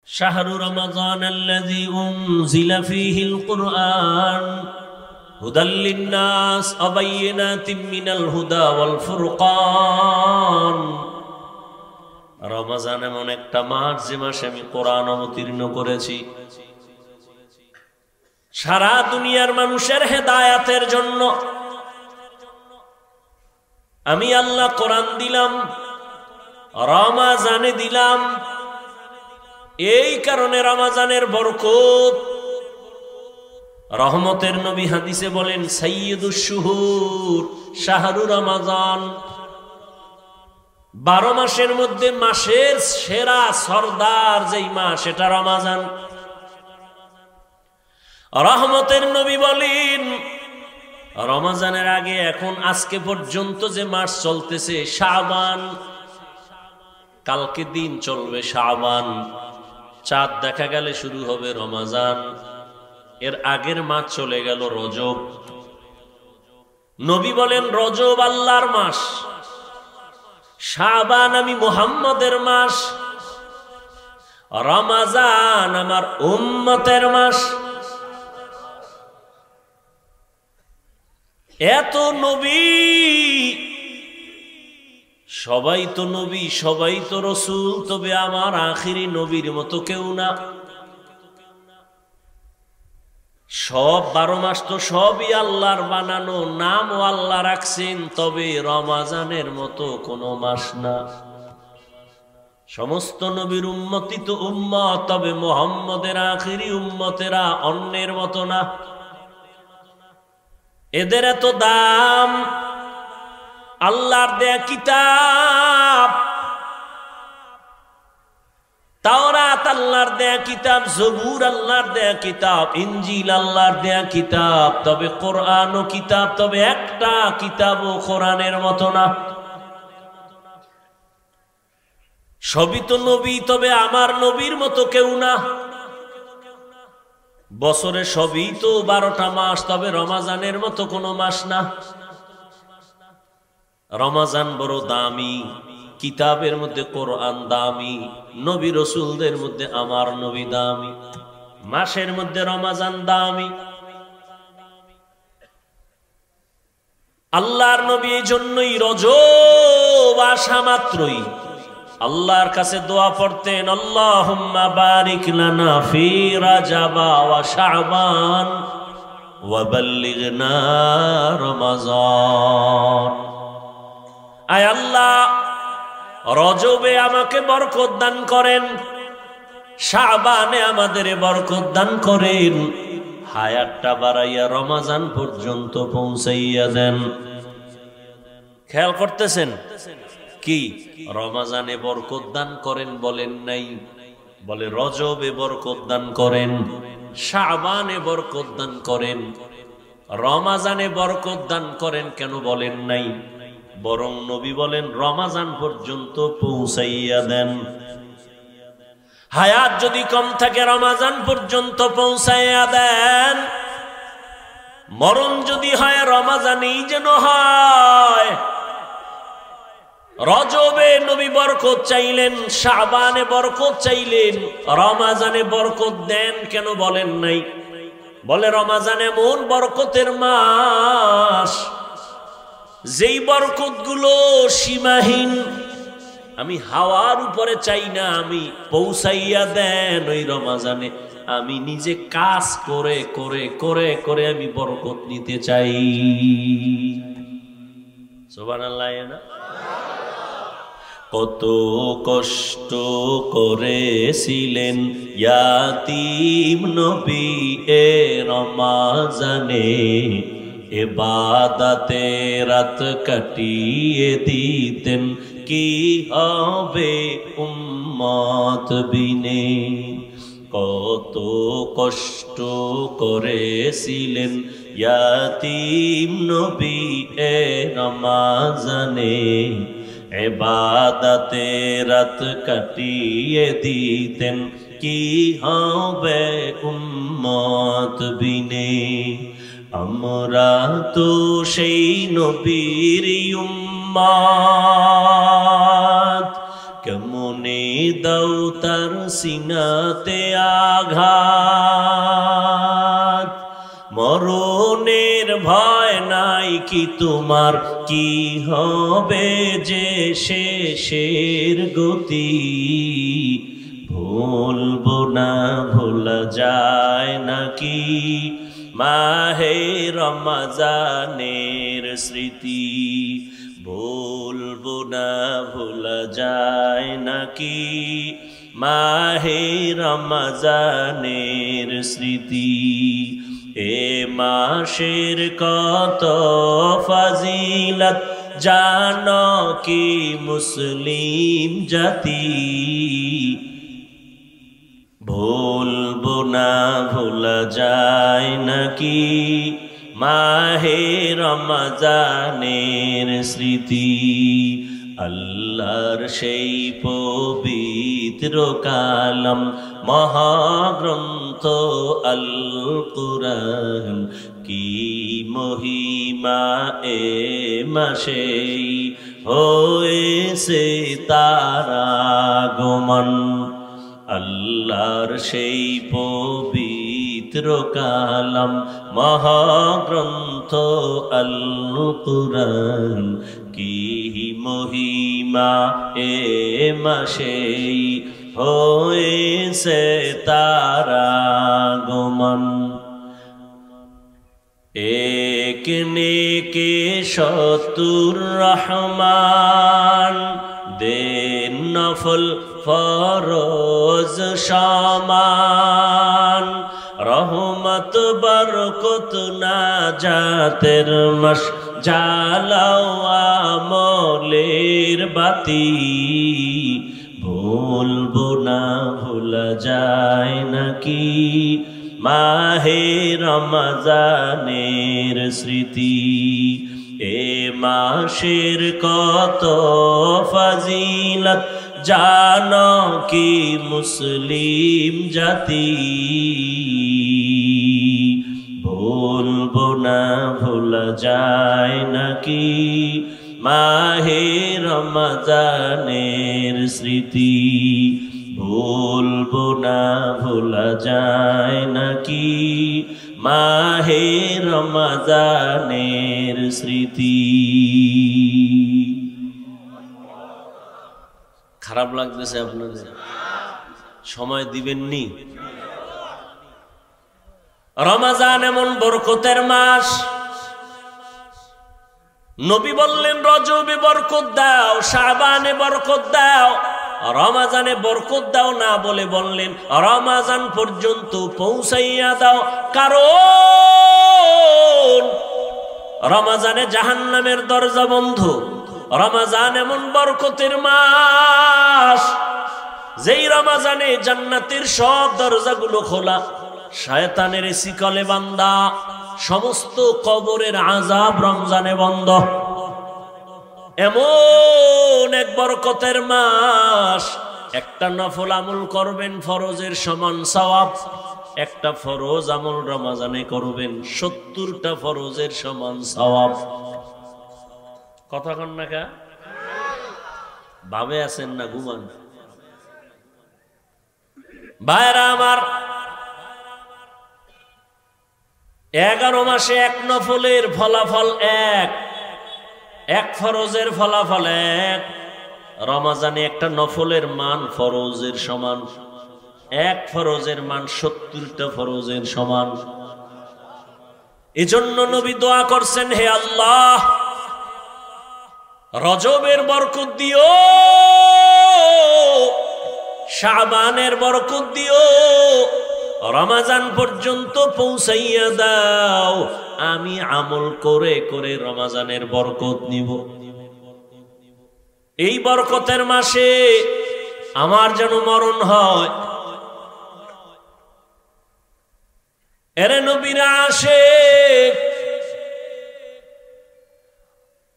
شهر رمضان الذي أنزل فيه القرآن هدى للناس وبينات من الهدى والفرقان রমজান এমন একটা মাস যে মাসে আমি কোরআন অবতীর্ণ করেছি সারা দুনিয়ার মানুষের হেদায়েতের জন্য। আমি আল্লাহ কোরআন দিলাম, রমজানে দিলাম। এই কারণে রমজানের বরকত, রহমতের নবী হাদিসে বলেন সাইয়্যিদুশ শুহুর শাহরু রমজান। 12 মাসের মধ্যে মাসের সেরা সরদার যেই মাস সেটা রমজান। রহমতের নবী বলেন রমজানের আগে এখন আজকে পর্যন্ত যে মাস চলতেছে শাবান, কালকে দিন চলবে শাবান, চাঁদ দেখা গেলে শুরু হবে রমজান, এর আগের মাস চলে গেল রজব। নবী বলেন রজব আল্লাহর মাস, শাবান আমি মুহাম্মদের মাস, রমজান আমার উম্মতের মাস। এত নবী, সবাই তো নবী, সবাই তো রসুল, তবে আমার আখিরি নবীর মতো কেউ না। সব 12 মাস তো সবই আল্লাহর বানানো, নামও আল্লাহ রাখছেন, তবে রমজানের মতো কোনো মাস না। সমস্ত নবীর উম্মতি তো উম্মত, তবে মুহাম্মদের আখিরি উম্মতেরা অন্যের মতো না। এদের এত দাম, আল্লাহর দেয়া কিতাব তাওরাত আল্লাহর দেয়া কিতাব, জবুর আল্লাহর দেয়া কিতাব, ইনজিল আল্লাহর দেয়া কিতাব, তবে কোরআনও কিতাব, তবে একটা কিতাবও কোরআনের মতো না। সবই তো নবী, তবে আমার নবীর মতো কেউ না। বছরে সবই তো 12টা মাস, তবে রমজানের মতো কোনো মাস না। রমজান বড় দামি, কিতাবের মধ্যে কোরআন দামি, নবী রসুলদের মধ্যে আমার নবী দামি, মাসের মধ্যে রমজান দামি। আল্লাহর নবী এই জন্যই রজব আসা মাত্রই আল্লাহর কাছে দোয়া পড়তেন, আল্লাহুম্মা বারিক লানা ফি রাজাবা ওয়া শাবান ওয়া বাল্লিগনা রমাজান। আয় আল্লাহ, রজবে আমাকে বরকত দান করেন, শাবানে আমাদের বরকত দান করেন, হায়াতটা বাড়াইয়া রমজান পর্যন্ত পৌঁছাইয়া দেন। খেয়াল করতেছেন কি? রমজানে বরকত দান করেন বলেন নাই, বলে রজবে বরকত দান করেন, শাবানে বরকত দান করেন, রমজানে বরকত দান করেন কেন বলেন নাই? বরং নবী বলেন রমজান পর্যন্ত পৌঁছাইয়া দেন। হায়াত যদি কম থাকে রমজান পর্যন্ত পৌঁছাইয়া দেন, মরণ যদি হয় রমজানেই যেন হয়। রজবে নবী বরকত চাইলেন, শাবানে বরকত চাইলেন, রমজানে বরকত দেন কেন বলেন নাই? বলে রমজান এমন বরকতের মাস, যেই বরকত গুলো সীমাহীন। আমি হাওয়ার উপরে চাই না, আমি পৌঁছাইয়া দেন ওই রমজানে। আমি নিজে কাজ করে করে করে করে আমি বরকত নিতে চাই। সুবহানাল্লাহ না? কত কষ্ট করেছিলেন ইয়াতীম নবী এ রমজানে, ইবাদতে রাত কাটিয়ে দিতেন, কি হবে উম্মত বিনে। কত কষ্ট করেছিলেন ইয়াতীম নবী এ রমজানে, ইবাদতে রাত কাটিয়ে দিতেন, কি হবে উম্মত বিনে। আমরা তো সেই নবীর উম্মত, কেমন মনে দাও তার সিনাতে আঘাত, মরণের ভয় নাই কি তোমার, কি হবে যে শেষের গতি। ভুলবো না ভোলা যায় নাকি মাহে রমজানের স্মৃতি, ভুলবো না ভোলা যায় নাকি মাহে রমজানের স্মৃতি। এ মাসের কত ফাজিলত জানো কি মুসলিম জাতি, ভুলবো না ভোলা যায় নাকি মাহে রমজানের স্মৃতি। আল্লাহর সেই পবিত্র কালাম মহাগ্রন্থ আল কুরআন, কি মহিমা এ মাসেই হয়েছে তার আগমন। আল্লাহর সেই পবিত্র কালাম মহাগ্রন্থ আল কুরআন, কি মহিমা এ মাসেই হয়েছে তার আগমন। এক নেকে ৭০ রহমান, দেন নফল ফরজ সমান। রহমত বরকত নাজাতের মাস, জ্বালাও আমলের বাতি। ভুলবো না ভোলা যায় নাকি মাহে রমজানের স্মৃতি। এ মাসের কত ফাজিলত জানো কি মুসলিম জাতি, ভুলবো না ভোলা যায় নাকি মাহে রমজানের স্মৃতি, ভুলবো না ভোলা যায় নাকি মাহে রমজানের স্মৃতি। খারাপ লাগতেছে আপনাদের? সময় দিবেননি? রমজান এমন বরকতের মাস, নবী বললেন রজবে বরকত দাও, শাবানে বরকত দাও, রমজানে বরকত দাও না বলে বললেন রমজান পর্যন্ত পৌঁছাইয়া দাও। কারণ রমজানে জাহান্নামের দরজা বন্ধ। রমজান এমন বরকতের মাস, যেই রমজানে জান্নাতের সব দরজাগুলো খোলা, শয়তানের শিকলে বান্ধা, সমস্ত কবরের আযাব রমজানে বন্ধ। এমন এক বরকতের মাস, একটা নফল আমল করবেন ফরজের সমান সওয়াব, একটা ফরজ আমল রমজানে করবেন ৭০টা ফরজের সমান সওয়াব। কথা কন না কা? ভাবে আছেন না ঘুমান? ভাইরা আমার, 11 মাসে এক নফলের ফলাফল এক, এক ফরজের ফলাফল এক। রমজানে একটা নফলের মান ফরজের সমান, এক ফরজের মান ৭০টা ফরজের সমান। এজন্য নবী দোয়া করছেন, হে আল্লাহ রজবের বরকত দিও, শাবানের বরকত দিও, রমজান পর্যন্ত পৌঁছাইয়া দাও, আমি আমল করে করে রমজানের বরকত নিব। এই বরকতের মাসে আমার যেন মরণ হয়। এরে নবীরা আসে,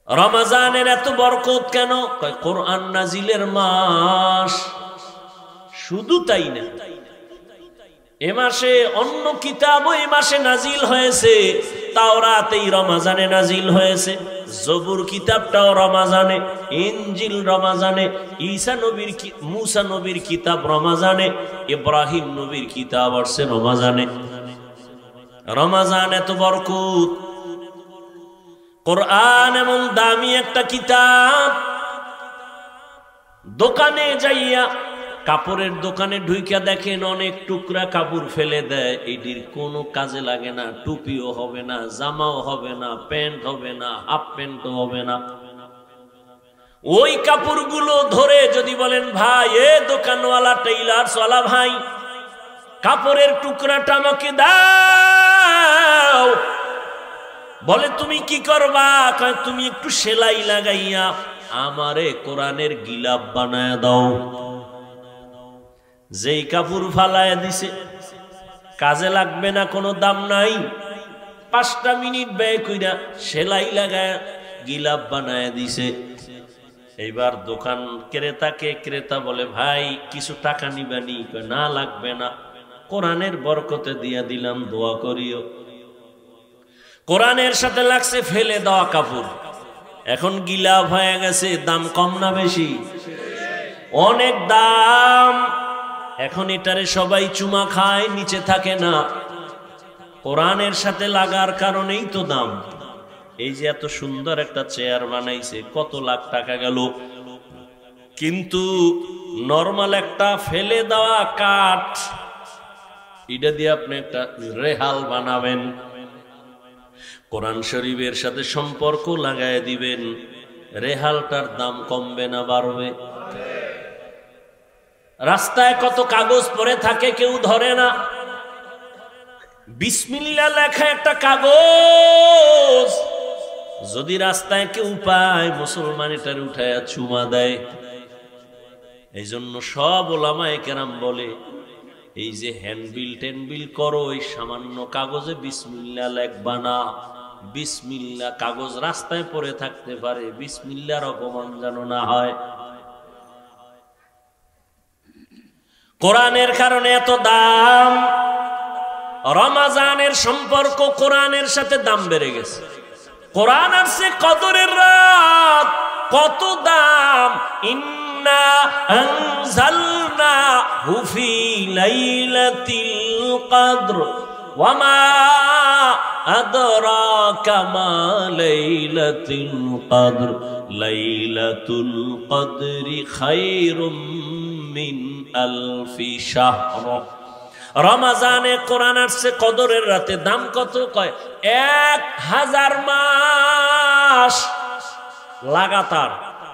রমজানের এত বরকত কেন? কোরআন নাজিলের মাস। শুধু তাই না, এ মাসে অন্য কিতাবও এ মাসে নাজিল হয়েছে, তাওরাত এই রমাজানে নাজিল হয়েছে, জবুর কিতাবটাও রমাজানে, ইনজিল রমাজানে, ঈসা নবীর মুসা নবীর কিতাব রমাজানে, ইব্রাহিম নবীর কিতাব আসছে রমাজানে। রমাজান এত বরকত, কোরআন এমন দামি একটা কিতাব। দোকানে যাইয়া, কাপড়ের দোকানে ঢুইকা দেখেন অনেক টুকরা কাপড় ফেলে দেয়, এটির কোনো কাজে লাগে না, টুপিও হবে না, জামাও হবে না, প্যান্ট হবে না, হাফ প্যান্টও হবে না। ওই কাপড়গুলো ধরে যদি বলেন ভাই, এ দোকানওয়ালা টেইলার্স ওয়ালা ভাই, কাপড়ের টুকরাটা আমাকে দাও, বলে তুমি কি করবা? তুমি একটু সেলাই লাগাইয়া আমারে কোরআনের গিলাপ বানায় দাও। যেই কাপড় ফালায় দিছে, কাজে লাগবে না, কোনো দাম নাই, 5টা মিনিট ব্যয় কইরা সেলাই লাগায় গিলাপ বানায় দিছে। এইবার দোকান ক্রেতা বলে ভাই কিছু টাকা নিবানি? না লাগবে না, কোরআনের বরকতে দিয়া দিলাম, দোয়া করিও। কোরআনের সাথে লাগছে ফেলে দেওয়া কাপড়, এখন গিলাপ হয়ে গেছে। দাম কম না বেশি? অনেক দাম। এখন এটারে সবাই চুমা খায়, নিচে থাকে না। কোরআনের সাথে লাগার কারণেই তো দাম। এই যে এত সুন্দর একটা চেয়ার বানাইছে, কত লাখ টাকা গেল, কিন্তু নরমাল একটা ফেলে দেওয়া কাঠ, এটা দিয়ে আপনি একটা রেহাল বানাবেন, কোরআন শরীফের সাথে সম্পর্ক লাগায় দিবেন, রেহালটার দাম কমবে না বাড়বে? রাস্তায় কত কাগজ পড়ে থাকে, কেউ ধরে না। বিসমিল্লাহ লেখা একটা কাগজ যদি রাস্তায় কেউ পায়, মুসলমান এটার উঠায় চুমা দেয়। এই জন্য সব ওলামায়ে কেরাম বলে, এই যে হ্যান্ডবিল টেনবিল করো, এই সামান্য কাগজে বিসমিল্লাহ লেখবা না। বিসমিল্লাহ, কাগজ রাস্তায় পড়ে থাকতে পারে, বিসমিল্লাহর অপমান যেন না হয়। কোরআনের কারণে এত দাম। রমাজানের সম্পর্ক কোরআনের সাথে দাম বেড়ে গেছে। কোরআন আসছে কদরের রাত, কত দাম। ইন্না আনজালনাহু ফি লাইলাতিল কদর ওয়া মা আদরাকা মা লাইলাতুল কদর লাইলাতুল কদরি খায়রুম মিন আলফি শাহর। রমাজানে কোরআন আসছে কদরের রাতে। দাম কত? কয় 1000 মাস লাগাতার।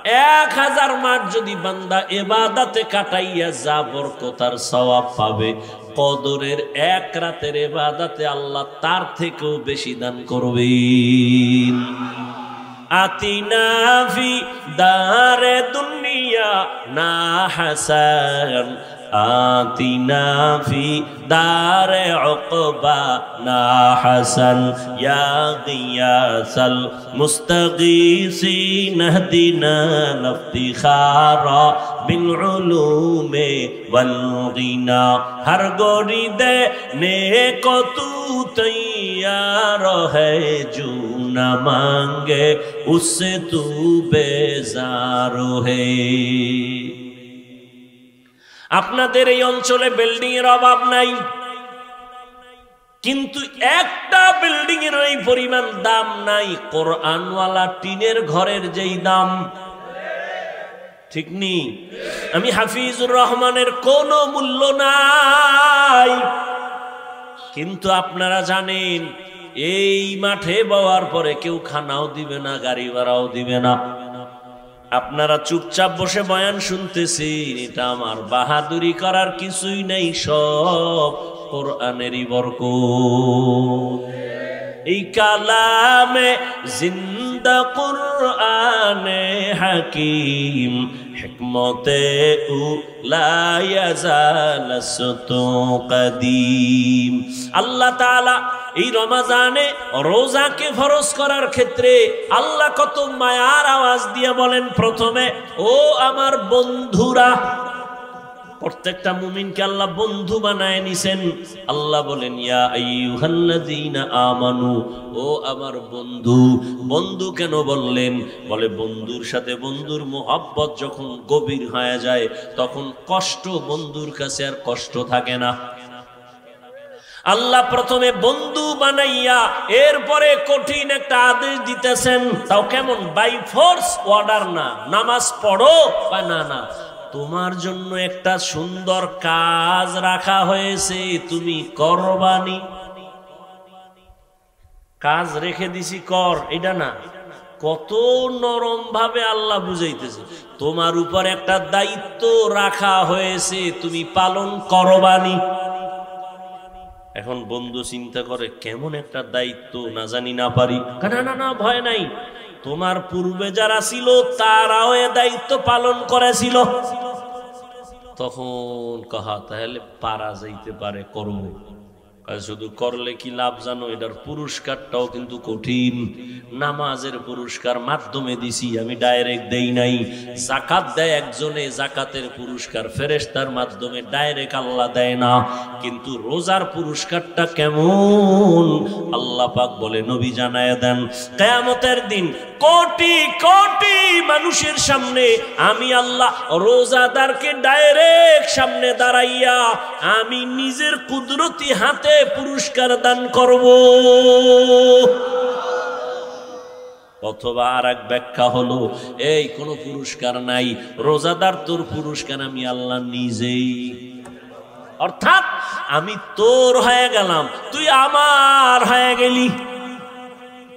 1000 মাস যদি বান্দা ইবাদতে কাটাইয়া যা বরকতার সওয়াব পাবে, কদরের 1 রাতের ইবাদতে আল্লাহ তার থেকেও বেশি দান করবেন। আতিনা ফি দারে দুনিয়া না হাসান, আতিনা ফি দারে উকবা না হাসান, ইয়া গিয়াসাল মুস্তাগীসিন ইহদিনা লিফতিখারা বিল উলুমে ওয়াল গিনা। হর গোরি দে নেকো তু তৈয়ার হ্যায়, জু না মাঙ্গে উসসে তু বেজার হ্যায়। আপনাদের এই অঞ্চলে বিল্ডিং এর অভাব নাই, কিন্তু একটা বিল্ডিং এর এই পরিমাণ দাম নাই কোরআনওয়ালা টিনের ঘরের যেই দাম। ঠিক নি? আমি হাফিজুর রহমানের কোনো মূল্য নাই, কিন্তু আপনারা জানেন এই মাঠে বওয়ার পরে কেউ খানাও দিবে না, গাড়ি ভাড়াও দিবে না। আপনারা চুপচাপ বসে বয়ান শুনতেছেন, এটা আমার বাহাদুরি করার কিছুই নেই, সব কোরআনেরই বরকত। এই কালামে জিন্দা কুরআনে হাকিম, হিকমতে উ লা ইয়াজালাসতু কদিম। আল্লাহ তাআলা এই রমাজানে রোজাকে ফরজ করার ক্ষেত্রে আল্লাহ কত মায়ার আওয়াজ দিয়ে বলেন, প্রথমে ও আমার বন্ধুরা, প্রত্যেকটা মুমিনকে আল্লাহ বন্ধু বানায় নিছেন। আল্লাহ বলেন ইয়া আইয়ুহাল্লাযীনা আমানু, ও আমার বন্ধু। বন্ধু কেন বললেন? বলে বন্ধুর সাথে বন্ধুর মোহাব্বত যখন গভীর হয়ে যায় তখন কষ্ট বন্ধুর কাছে আর কষ্ট থাকে না। আল্লাহ প্রথমে বন্ধু বানাইয়া এরপরে কঠিন একটা আদেশ দিতেছেন, তাও কেমন? বাই ফোর্স অর্ডার না, নামাজ পড়ো বা না না, তোমার জন্য একটা সুন্দর কাজ রাখা হয়েছে, তুমি করবানি। কাজ রেখে দিছি কর, এটা না। কত নরম ভাবে আল্লাহ বুঝাইতেছে, তোমার উপর একটা দায়িত্ব রাখা হয়েছে, তুমি পালন করবানি। এখন বন্ধু চিন্তা করে কেমন একটা দায়িত্ব, না জানি না পারি। না না না, ভয় নাই, তোমার পূর্বে যারা ছিল তারাও এ দায়িত্ব পালন করেছিল। তখন কাহা তাহলে পারা যাইতে পারে, করব। শুধু করলে কি লাভ জানো? এটার পুরস্কারটাও কিন্তু কঠিন। নামাজের পুরস্কার মাধ্যমে দিছি, আমি ডাইরেক্ট দেই নাই। যাকাত দেয় একজনে, যাকাতের পুরস্কার ফেরেশতার মাধ্যমে, ডাইরেক্ট আল্লাহ দেয় না। কিন্তু রোজার পুরস্কারটা কেমন আল্লাহ পাক বলে নবী জানায় দেন, কিয়ামতের দিন কোটি কোটি মানুষের সামনে আমি আল্লাহ রোজাদারকে ডাইরেক্ট সামনে দাঁড়াইয়া আমি নিজের কুদরতি হাতে পুরস্কার দান করব। অথবা আর এক ব্যাখ্যা হলো, এই কোনো পুরস্কার নাই, রোজাদার তোর পুরস্কার আমি আল্লাহ নিজেই। অর্থাৎ আমি তোর হয়ে গেলাম, তুই আমার হয়ে গেলি।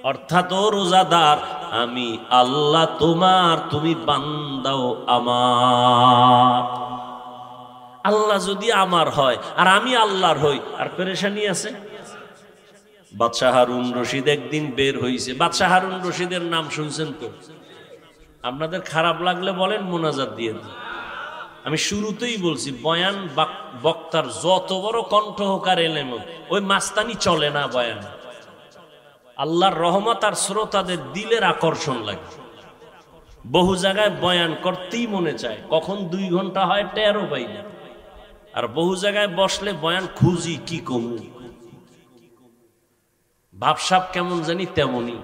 অর্থাৎ ও রোজাদার, আমি আল্লাহ তোমার, তুমি বান্দাও আমার। আল্লাহ যদি আমার হয় আর আমি আল্লাহর হই, আর পেরেশানি আছে। বাদশাহ হারুন রশিদ একদিন বের হইছে। বাদশাহ হারুন রশিদের নাম শুনছেন তো? আপনাদের খারাপ লাগলে বলেন, মোনাজাত দিয়ে দিন। আমি শুরুতেই বলছি, বয়ান বক্তার যত বড় কণ্ঠ হোক আর এলেম, ওই মাস্তানি চলে না বয়ান। আল্লাহর রহমত আর শ্রোতাদের দিলের আকর্ষণ লাগে। বহু জায়গায় বয়ান করতেই মনে চায়, কখন 2 ঘন্টা হয় টেরও পাই না। আর বহু জায়গায় বসলে বয়ান খুঁজি কি কমু, ভাবসাব কেমন জানি তেমনই।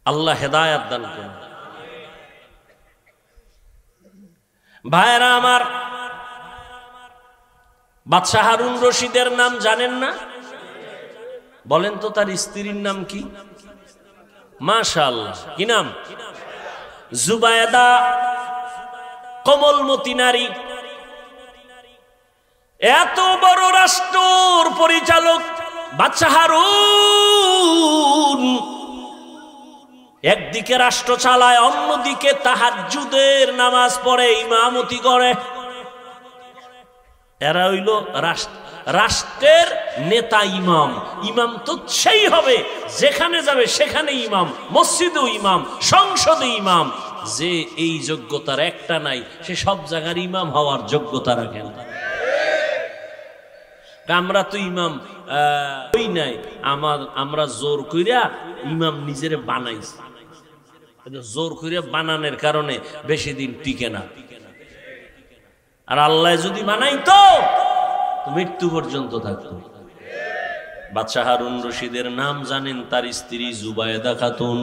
আল্লাহ হেদায়াত দান করুন। ভাইরা আমার, বাদশাহ হারুন রশিদের নাম জানেন না? বলেন তো তার স্ত্রীর নাম কি? মাশাআল্লাহ, কি নাম? জুবায়দা, কমলমতি নারী। এত বড় রাষ্ট্র পরিচালক বাদশাহ হারুন একদিকে রাষ্ট্র চালায়, অন্যদিকে তাহাজ্জুদের নামাজ পড়ে, ইমামতি করে। এরা হইল রাষ্ট্রের নেতা ইমাম। ইমাম তো সেই হবে যেখানে যাবে সেখানে ইমাম, মসজিদেও ইমাম, সংসদে ইমাম। যে এই যোগ্যতার একটা নাই, সে সব জায়গার ইমাম হওয়ার যোগ্যতা রাখে না। আমরা তো ইমাম ওই নাই, আমরা জোর কইরা ইমাম নিজের বানাইছি। জোর কইরা বানানোর কারণে বেশি দিন টিকে না। আর আল্লাহ যদি বানাইতো মৃত্যু পর্যন্ত থাকতো। বাদশাহ হারুন রশিদের নাম জানেন, তার স্ত্রী জুবায়দা খাতুন।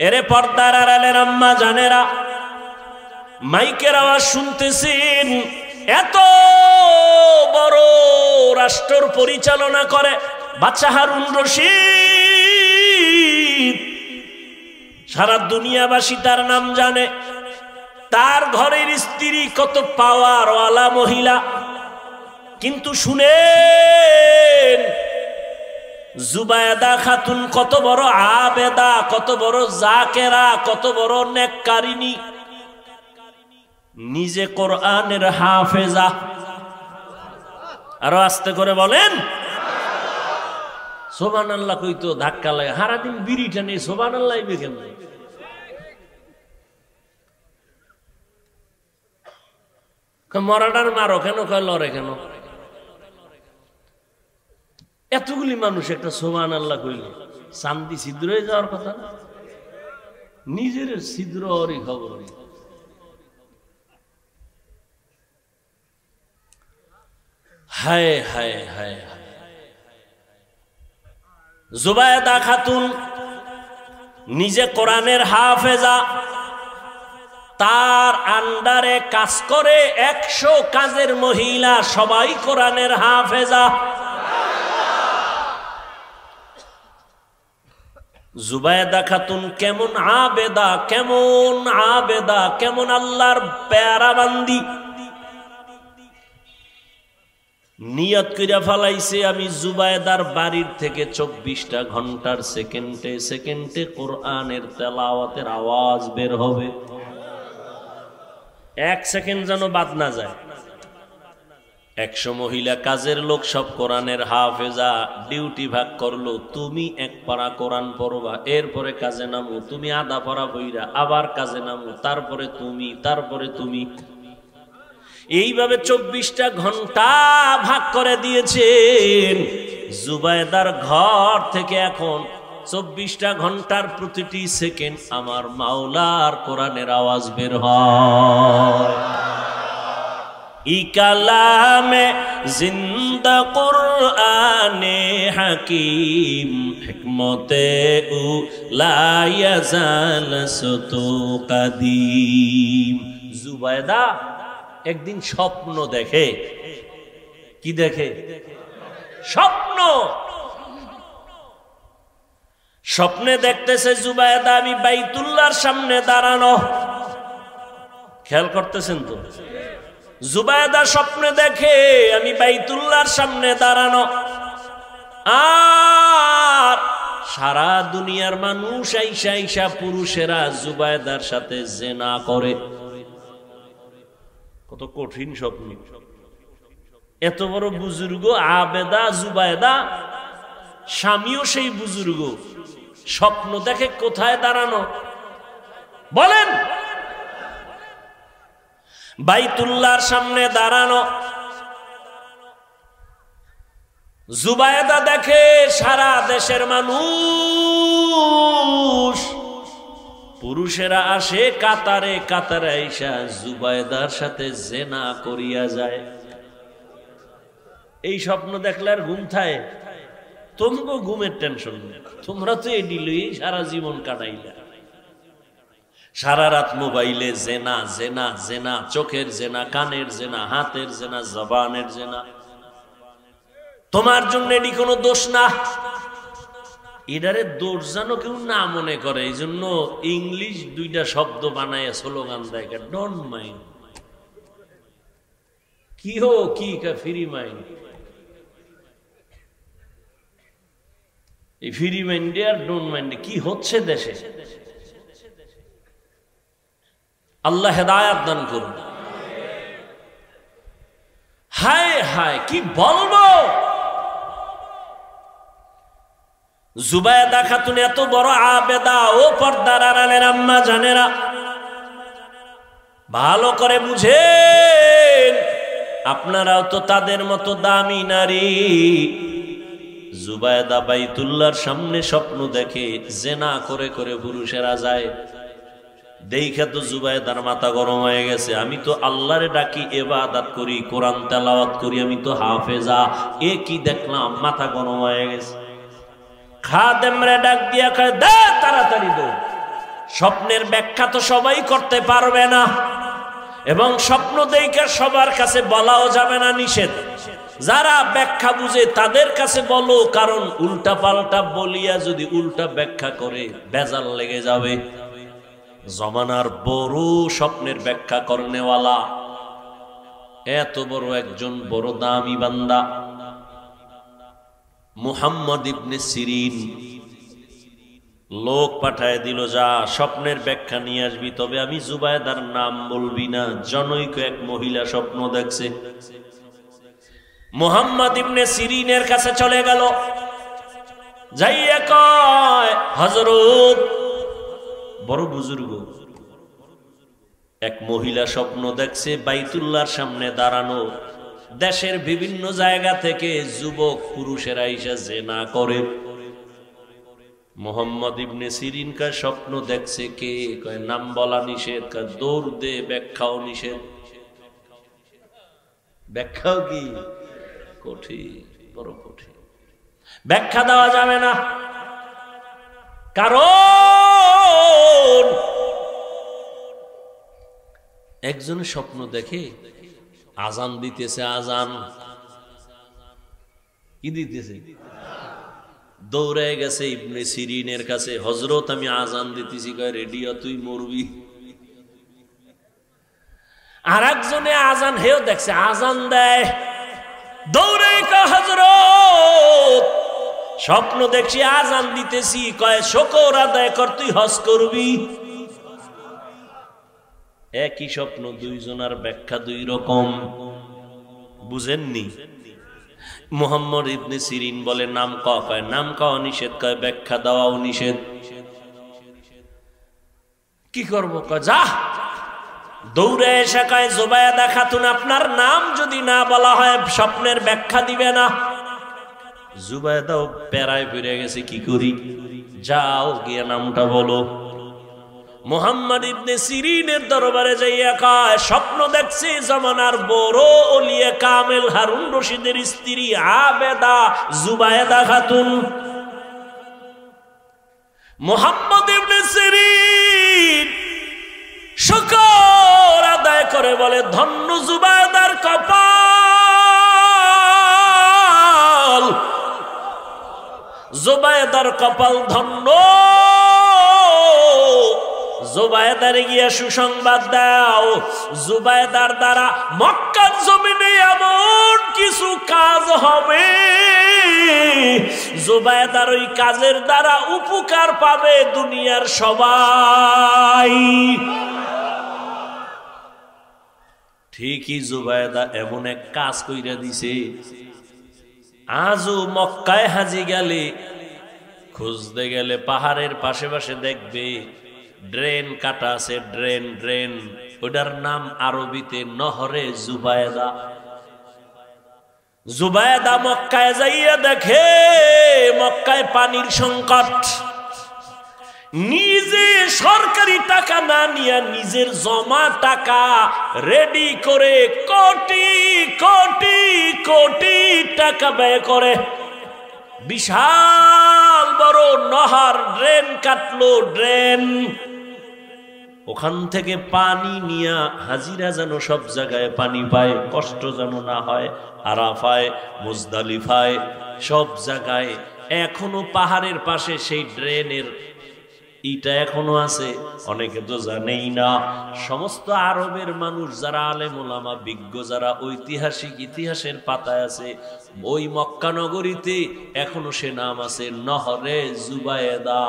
এরে পর্দার আড়ালের আম্মা জানেরা, মাইকের আওয়াজ শুনতেছেন, এত বড় রাষ্ট্র পরিচালনা করে বাদশাহ হারুন রশিদ। সারা দুনিয়াবাসী তার নাম জানে। তার ঘরের স্ত্রী কত পাওয়ারওয়ালা মহিলা। কিন্তু শুনেন, জুবায়দা খাতুন কত বড় আবেদা, কত বড় জাকেরা, কত বড় নেককারিনী। নিজে কোরআনের হাফেজা। আরো আস্তে করে বলেন সুবহানাল্লাহ। কইতো ধাক্কা লাগে, সারাদিন বিড়িটা নেই, সুবহানাল্লাহ কেমন? মরাটার মারো কেন, কয় লড়ে কেন? এতগুলি মানুষ একটা সুবহানাল্লাহ কইলে চান্দি ছিদ্র হয়ে যাওয়ার কথা না? নিজের ছিদ্র ওরই খবর। হায় হায় হায়, জুবায়দা খাতুন নিজে কোরআনের হাফেজা, তার আন্ডারে কাজ করে 100 কাজের মহিলা, সবাই কোরআনের হাফেজা। জুবায়দা খাতুন কেমন আবেদা, কেমন আবেদা, কেমন আল্লাহর প্যারা বান্দি। নিয়ত কইরা ফেলাইছে আমি জুবায়দার বাড়ির থেকে 24টা ঘন্টার সেকেন্ডে সেকেন্ডে কোরআনের তেলাওয়াতের আওয়াজ বের হবে, 1 সেকেন্ড যেন বাদ না যায়। 100 মহিলা কাজের লোক সব কোরআনের হাফেজা, ডিউটি ভাগ করলো। তুমি 1 পারা কোরআন পড়বা, এরপরে কাজে নামো, তুমি আধা পারা বইরা আবার কাজে নামো, তারপরে তুমি, তারপরে তুমি। এইভাবে 24টা ঘন্টা ভাগ করে দিয়েছেন। জুবায়দার ঘর থেকে এখন 24টা ঘন্টার প্রতিটি সেকেন্ড আমার মাওলার কোরআনের আওয়াজ বের হয়। ই কালামে জিন্দা কুরআনে হাকিম, হিকমতে উ লা ইয়াজাল সুতু কাদিম। জুবায়দা একদিন স্বপ্ন দেখে। কি দেখে? স্বপ্ন। স্বপ্নে দেখতেছে জুবায়দা আমি বাইতুল্লাহর সামনে দাঁড়ানো। খেয়াল করতেছেন তো? জুবায়দা স্বপ্নে দেখে আমি বাইতুল্লাহর সামনে দাঁড়ানো, আর সারা দুনিয়ার মানুষ আইসা আইসা পুরুষেরা জুবায়দার সাথে জিনা করে। কত কঠিন স্বপ্ন! এত বড় বুজুর্গ আবেদা জুবায়দা, স্বামীও সেই বুজুর্গ, স্বপ্ন দেখে কোথায় দাঁড়ানো বলেন? বাইতুল্লাহর সামনে দাঁড়ানো। জুবায়দা দেখে সারা দেশের মানুষ, পুরুষেরা আসে কাতারে কাতারে আইসা জুবায়দার সাথে জিনা করিয়া যায়। এই স্বপ্ন দেখলে আর ঘুম থাকে? তোমরা ঘুমের টেনশন নেই, তোমরা তো এডি লই সারা জীবন কাটাইলা। সারা রাত মোবাইলে জেনা জেনা জেনা, চোখের জেনা, কানের জেনা, হাতের জেনা, জবানের জেনা। তোমার জন্য এটি কোনো দোষ না, এটারে দোষ জানো কেউ না মনে করে। এই জন্য ইংলিশ 2টা শব্দ বানায় স্লোগান দেয়, ডোন্ট মাইন্ড। কি হো কি ফ্রি মাইন্ড? এই ফ্রি মাইন্ডে আর ডোন্ট মাইন্ডে কি হচ্ছে দেশে? আল্লাহ হেদায়াত দান করুন। হায় হায় কি বলবো! জুবায়দা খাতুন এত বড় আবেদা, ও পর্দার আড়ালের আম্মা জানেরা ভালো করে বুঝেন, আপনারাও তো তাদের মতো দামি নারী। জুবায়দা বাইতুল্লাহর সামনে স্বপ্ন দেখে জিনা করে করে পুরুষেরা যায়। দেখে তো জুবায়দার মাথা গরম হয়ে গেছে। আমি তো আল্লাহরে ডাকি, ইবাদত করি, কোরআন তেলাওয়াত করি, আমি তো হাফেজা, এ কি দেখলাম? মাথা গরম হয়ে গেছে। খাদেমরে ডাক দিয়া কয়, দে তাড়াতাড়ি দো। স্বপ্নের ব্যাখ্যা তো সবাই করতে পারবে না, এবং স্বপ্ন দেখে সবার কাছে বলাও যাবে না, নিষেধ। যারা ব্যাখ্যা বুঝে তাদের কাছে বলো, কারণ উল্টা পাল্টা বলিয়া যদি উল্টা ব্যাখ্যা করে বেজাল লেগে যাবে। জমানার বড় স্বপ্নের ব্যাখ্যা করনেওয়ালা, এত বড় একজন বড় দামি বান্দা মুহাম্মদ ইবনে সিরিন লোক পাঠায় দিল, যা স্বপ্নের ব্যাখ্যা নিয়ে আসবি, তবে আমি জুবায়দার নাম বলবি না। জনৈক এক মহিলা স্বপ্ন দেখছে। মুহাম্মদ ইবনে সিরিনের কাছে চলে গেল, যাইয়া কয়, হযরত, বড় বুজুর্গ, এক মহিলা স্বপ্ন দেখছে বাইতুল্লাহর সামনে দাঁড়ানো। দেশের বিভিন্ন জায়গা থেকে যুবক পুরুষেরা এসে জিনা করে। মুহাম্মদ ইবনে সিরিন কার স্বপ্ন দেখছে কে? কয় নাম বলা নিষেধ, কয় দৌড় দে, ব্যাখ্যাও নিষেধ। ব্যাখ্যাও কি? কঠিন, বড় কঠিন। ব্যাখ্যা দেওয়া যাবে না, কারণ একজনের স্বপ্ন দেখে আজান দিতেছে, আজান কি দিতেছে, দৌড়ে গেছে ইবনে সিরিনের কাছে, হযরত আমি আজান দিতেছি, কয় রেডিও তুই মরবি। আর একজনে আজান হেও দেখছে, আজান দেয়, দৌড়ে কয় হযরত স্বপ্ন দেখছি আজান দিতেছি, কয় শুকর আদায় কর, তুই হজ করবি। একই স্বপ্ন, দুইজনের ব্যাখ্যা দুই রকম, বুঝেননি? মুহাম্মদ ইবনে সিরিন বলে নাম কয় নাম কওয়া নিষেধ, কয় ব্যাখ্যা দেওয়াও নিষেধ। কি করবো? কয় যা। দৌড়ে এসে কয় জুবায়দা খাতুন, আপনার নাম যদি না বলা হয় স্বপ্নের ব্যাখ্যা দিবে না। জুবায়দাও প্যারায় ফিরে গেছে, কি করি, যাও গিয়ে নামটা বলো। মুহাম্মদ ইবনে সিরিনের দরবারে যাইয়া কয় স্বপ্ন দেখছি জামানার বড় ওলিয়ে কামেল হারুন রশিদের স্ত্রী আবেদা জুবায়দা খাতুন। মুহাম্মদ ইবনে সিরিন শুকর আদায় করে বলে, ধন্য জুবায়দার কপাল, জুবায়দার কপাল ধন্য। জুবায়দার গিয়া সুসংবাদ দাও, জুবায়দার দ্বারা মক্কার জমিনে এমন কিছু কাজ হবে, জুবায়দার ওই কাজের দ্বারা উপকার পাবে দুনিয়ার সবাই। ঠিকই জুবায়দা এমন এক কাজ কইরা দিছে, আজও মক্কায় হাজি গেলে খুঁজতে গেলে পাহাড়ের পাশে পাশে দেখবে ড্রেন কাটা আছে, ড্রেন ড্রেন, ওটার নাম আরবিতে নহরে জুবায়দা। জুবায়দা মক্কায় যাইয়া দেখে মক্কায় পানির সংকট, নিজে সরকারি টাকা না নিয়ে নিজের জমা টাকা রেডি করে কোটি কোটি কোটি টাকা ব্যয় করে বিশাল বড় নহর ড্রেন কাটলো, ড্রেন। ওখান থেকে পানি নিয়ে হাজিরা যেন সব জায়গায় পানি পায়, কষ্ট যেন না হয়, আরাফায় মুজদালিফায় সব জায়গায়। এখনো পাহাড়ের পাশে সেই ড্রেনের ইটা এখনো আছে, অনেকে তো জানেই না। সমস্ত আরবের মানুষ যারা আলেম ওলামা বিজ্ঞ, যারা ঐতিহাসিক ইতিহাসের পাতায় আছে, ওই মক্কা নগরীতে এখনো সে নাম আছে নহরে জুবায়দা।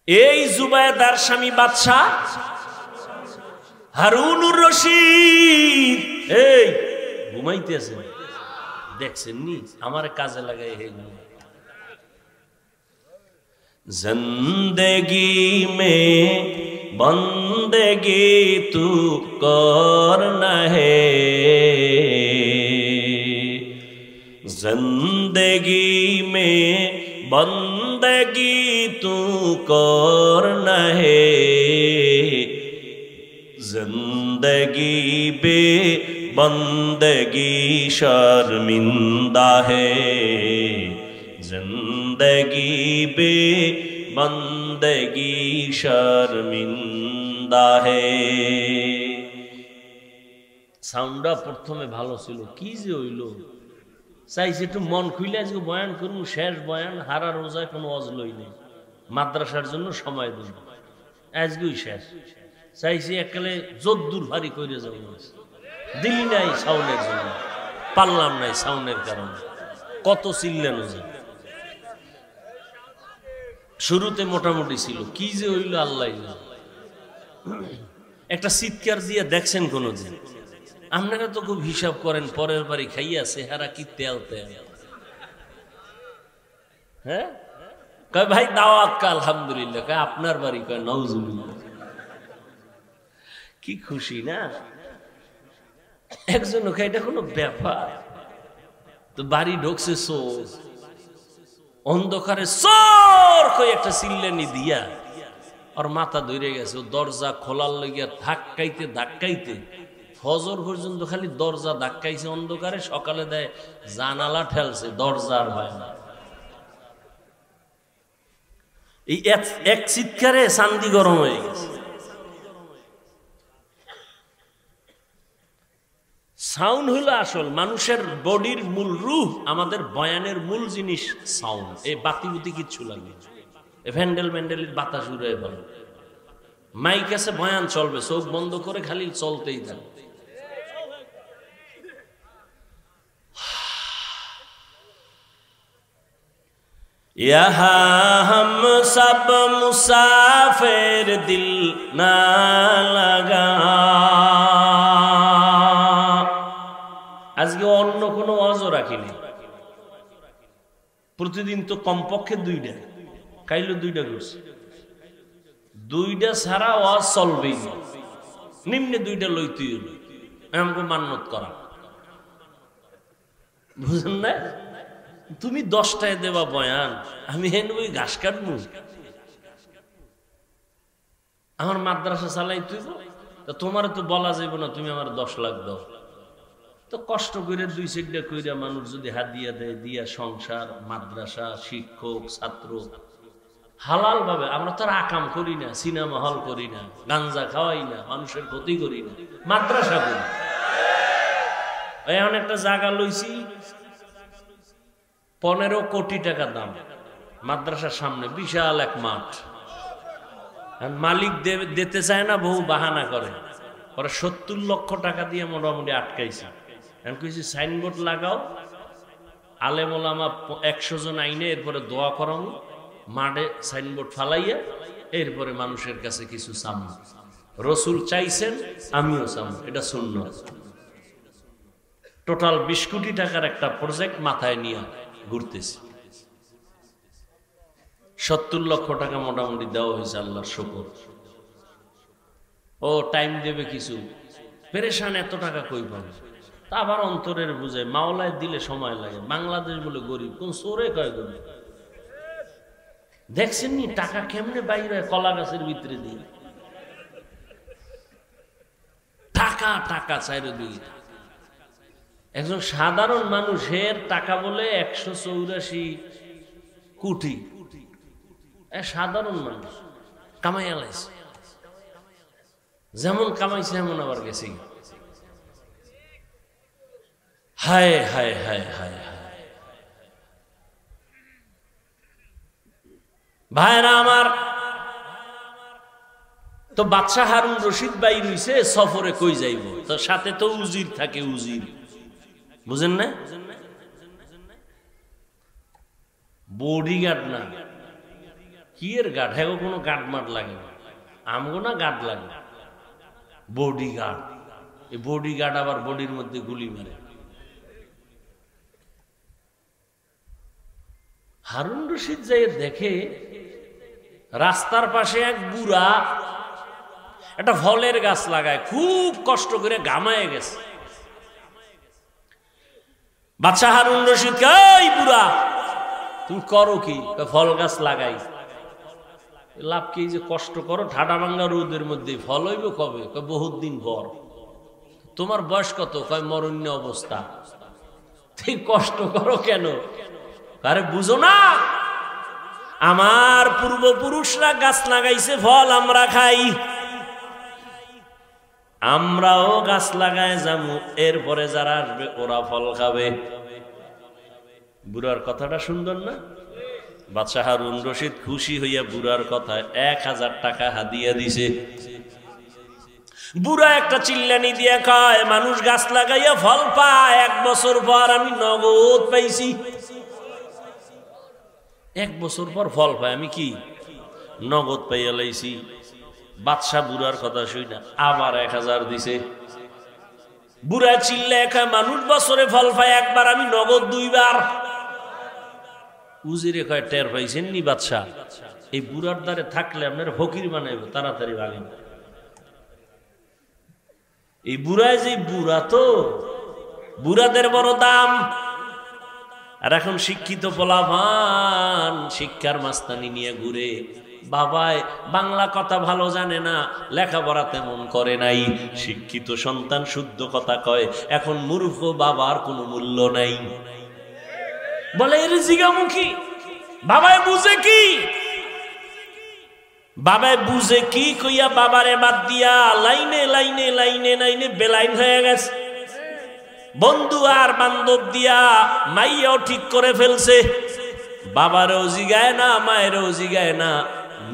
এই জুবায়দার স্বামী বাদশাহ হারুনুর রশিদ। এই ঘুমাইতেছে, দেখছেন নি, আমার কাজে লাগাই হে। जिंदगी में बंदगी तू करना है, जिंदगी में बंदगी तू करना है, जिंदगी बे बंदगी शर्मिंदा है, जिंदगी बे बंदगी शर्मिंदा है। সাউন্ডটা প্রথমে ভালো ছিল, কি যে হইল, চাইছি একটু মন খুইলে আজকে বয়ান করুন, শেষ বয়ান, হারা রোজায় কোনো অজলই নেই, মাদ্রাসার জন্য সময় দিন, আজকেই শেষ। চাইছি একালে যদ্দুর ভারী করে যাব, দিলি নাই সাউন্ডের জন্য, পারলাম নাই সাউন্ডের কারণে, কত চিল্লেন ওজন। শুরুতে মোটামুটি ছিল, কি যে হইল আল্লাহ। একটা চিৎকার দিয়ে দেখছেন কোনদিন? আপনারা তো খুব হিসাব করেন, পরের বাড়ি খাইয়া চেহারা কি তেল তেল। হ্যাঁ, কয় ভাই দাওয়াত কা, আলহামদুলিল্লাহ। কয় আপনার বাড়ি? কয় নাউজুবিল্লাহ। কি খুশি না একজন, এটা কোনো ব্যাপার? তো বাড়ি ঢুকছে চোর, অন্ধকারে চোর কই একটা চিল্লানি দিয়া ওর মাথা ধরে গেছে, ও দরজা খোলার লইয়া ধাক্কাইতে ধাক্কাইতে ফজর পর্যন্ত খালি দরজা ধাক্কাইছে অন্ধকারে, সকালে দেয় জানালা ঠেলছে, দরজার হয় না। এই এক চিৎকারে চান্দি গরম হয়ে গেছে। সাউন্ড হলো আসল মানুষের বডির মূল রূহ, আমাদের বয়ানের মূল জিনিস সাউন্ড। এই বাতি বুতি কিচ্ছু লাগে, ভ্যান্ডেল ম্যান্ডেলের বাতাস উড়ে ভালো, মাইক আছে বয়ান চলবে, চোখ বন্ধ করে খালি চলতেই থাকবে। यहाँ हम सब मुसाफिर दिल ना लगा। আজকে অন্য কোনো ওয়াজও রাখিনি, প্রতিদিন তো কমপক্ষে 2টা, কাইলো 2টা করছি, 2টা ছাড়া ওয়াজ চলবেই না, নিম্নে 2টা লইতেই হলো, আমাকে মান্যত করা, বুঝেন না? তুমি 10টায় দেবা বয়ান, আমি হেন ওই ঘাস কাটবো, আমার মাদ্রাসা চালাই তুই, তোমার তো বলা যাইব না তুমি আমার 10 লাখ দাও। তো কষ্ট করে 2-4টা কইরা মানুষ যদি হাদিয়া দেয়, দিয়া সংসার, মাদ্রাসা, শিক্ষক, ছাত্র হালাল ভাবে, আমরা তো আর আকাম করি না, সিনেমা হল করি না, গাঞ্জা খাওয়াই না, মানুষের ক্ষতি করি না, মাদ্রাসা করি। এখন একটা জায়গা লইছি 15 কোটি টাকা দাম, মাদ্রাসার সামনে বিশাল এক মাঠ, মালিক দিতে চায় না, বহু বাহানা করে, পরে 70 লক্ষ টাকা দিয়ে মোটামুটি আটকাইছে। এখন কইছি সাইনবোর্ড লাগাও, আলেম ওলামা 100 জন আইনে, এরপরে দোয়া করাম, মাঠে সাইনবোর্ড ফালাইয়া, এরপরে মানুষের কাছে কিছু চাম, রসুল চাইছেন আমিও চাম, এটা সুন্নাত। টোটাল 20 কোটি টাকার একটা প্রজেক্ট মাথায় নিয়ে ঘুরতেছি, 70 লক্ষ টাকা মোটামুটি দেওয়া হয়েছে, আল্লাহর শুকর। ও টাইম দেবে কিছু, পেরেশান, এত টাকা কই পাবে? তা আবার অন্তরের বুঝে, মাওলায় দিলে সময় লাগে, বাংলাদেশ বলে গরিব, কোন চোরে কয় গরিব? দেখছেন নি টাকা কেমনে বাইরে কলা গাছের ভিতরে দিয়ে, টাকা টাকা চাইরে দুই। একজন সাধারণ মানুষের টাকা বলে 184 কোটি, সাধারণ মানুষ কামাইয়া লাইছে, যেমন কামাইছে এমন আবার গেছে। হায় হায় হায় হায় হায়, ভাইরা আমার, তো বাদশাহ হারুন রশিদ ভাই রইছে সফরে, কই যাইব? তো সাথে তো উজির থাকে, উজির, বুঝেন না? বডিগার্ড না, কি এর গার্ড? হ্যাঁ, কোনো গার্ড মার্ড লাগে না, আমগো না গার্ড লাগে, বডিগার্ড। এই বডিগার্ড আবার বডির মধ্যে গুলি মারে। হারুন রশিদ যাই দেখে রাস্তার পাশে এক বুড়া একটা ফলের গাছ লাগায়, খুব কষ্ট করে ঘামায় গেছে। বাদশাহ হারুন রশিদ কে, এই বুড়া তুমি করো কি? ফল গাছ লাগাই। লাভ কি যে কষ্ট করো, ঠাডা ভাঙ্গা রোদের মধ্যে, ফল হইব কবে? বহুত দিন পর। তোমার বয়স কত? কয় মরণ্য অবস্থা। ঠিক কষ্ট করো কেন? আরে বুঝো না, আমার পূর্বপুরুষরা গাছ লাগাইছে, ফল আমরা খাই, আমরাও গাছ লাগায় যাবো, এরপরে যারা আসবে ওরা ফল খাবে। বুড়ার কথাটা সুন্দর না? বাদশাহ হারুন রশিদ খুশি হইয়া বুড়ার কথায় 1000 টাকা হাদিয়া দিছে। বুড়া একটা চিল্লানি দিয়ে কয়, মানুষ গাছ লাগাইয়া ফল পায়, 1 বছর পর আমি নগদ পাইছি। 1 বছর পর ফল পায়, আমি কি নগদ পাইয়া লাইছি। বাদশাহ বুড়ার কথা শুই না আবার 1000 দিছে। বুড়া চিল্লায় কয়, মানুষ বছরে ফল পায় একবার, আমি নগদ 2 বার। উজিরে কয়, টের পাইছেন নি বাদশাহ, এই বুড়ার দ্বারে থাকলে আপনার ফকির বানাইব, তাড়াতাড়ি ভাগেন। এই বুড়ায় যে বুড়া, তো বুড়াদের বড় দাম। আর এখন শিক্ষিত পোলাপান শিক্ষার মাস্তানি নিয়ে ঘুরে, বাবায় বাংলা কথা ভালো জানে না, লেখাপড়া তেমন করে নাই, শিক্ষিত সন্তান শুদ্ধ কথা কয়, এখন মূর্খ বাবার কোনো মূল্য নাই। বলে এর জিগামুখী বাবায় বুঝে কি, বাবায় বুঝে কি কইয়া বাবারে বাদ দিয়া লাইনে লাইনে লাইনে লাইনে বেলাইন হয়ে গেছে। বন্ধু আর বান্ধব দিয়া মাইয়াও ঠিক করে ফেলছে, বাবারও জিগায় না মায়েরও জিগায় না,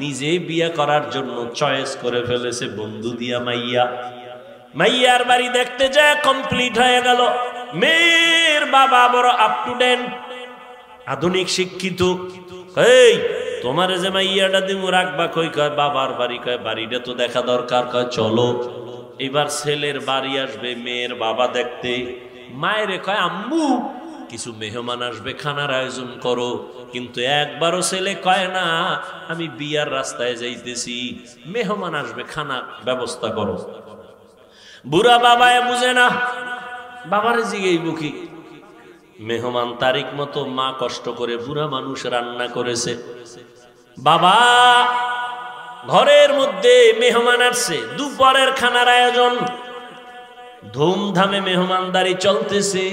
নিজে বিয়ে করার জন্য চয়েস করে ফেলেছে বন্ধু দিয়া মাইয়া। মাইয়ার বাড়ি দেখতে যায় কমপ্লিট হয়ে গেল। মেয়ের বাবা বড় আপ টু ডেট আধুনিক শিক্ষিত। এই তোমার যে মাইয়াটা দিমু রাখবা কই, কয় বাবার বাড়ি, কয় বাড়িটা তো দেখা দরকার, কয় চলো। এবার ছেলের বাড়ি আসবে মেয়ের বাবা দেখতে, মায়ের কয় আম্মু কিছু মেহমান আসবে, খানার আয়োজন করো। কিন্তু একবারও ছেলে কয় না আমি বিয়ার রাস্তায় যাইতেছি, মেহমান আসবে, খানা ব্যবস্থা করো। বুড়া বাবায় বুঝে না, বাবারে জিগেই বুকি মেহমান তারিখ মতো মা কষ্ট করে বুড়া মানুষ রান্না করেছে। বাবা ঘরের মধ্যে মেহমান আসছে, দুপুরের খানার আয়োজন, ধুমধামে মেহমানদারি চলতেছে।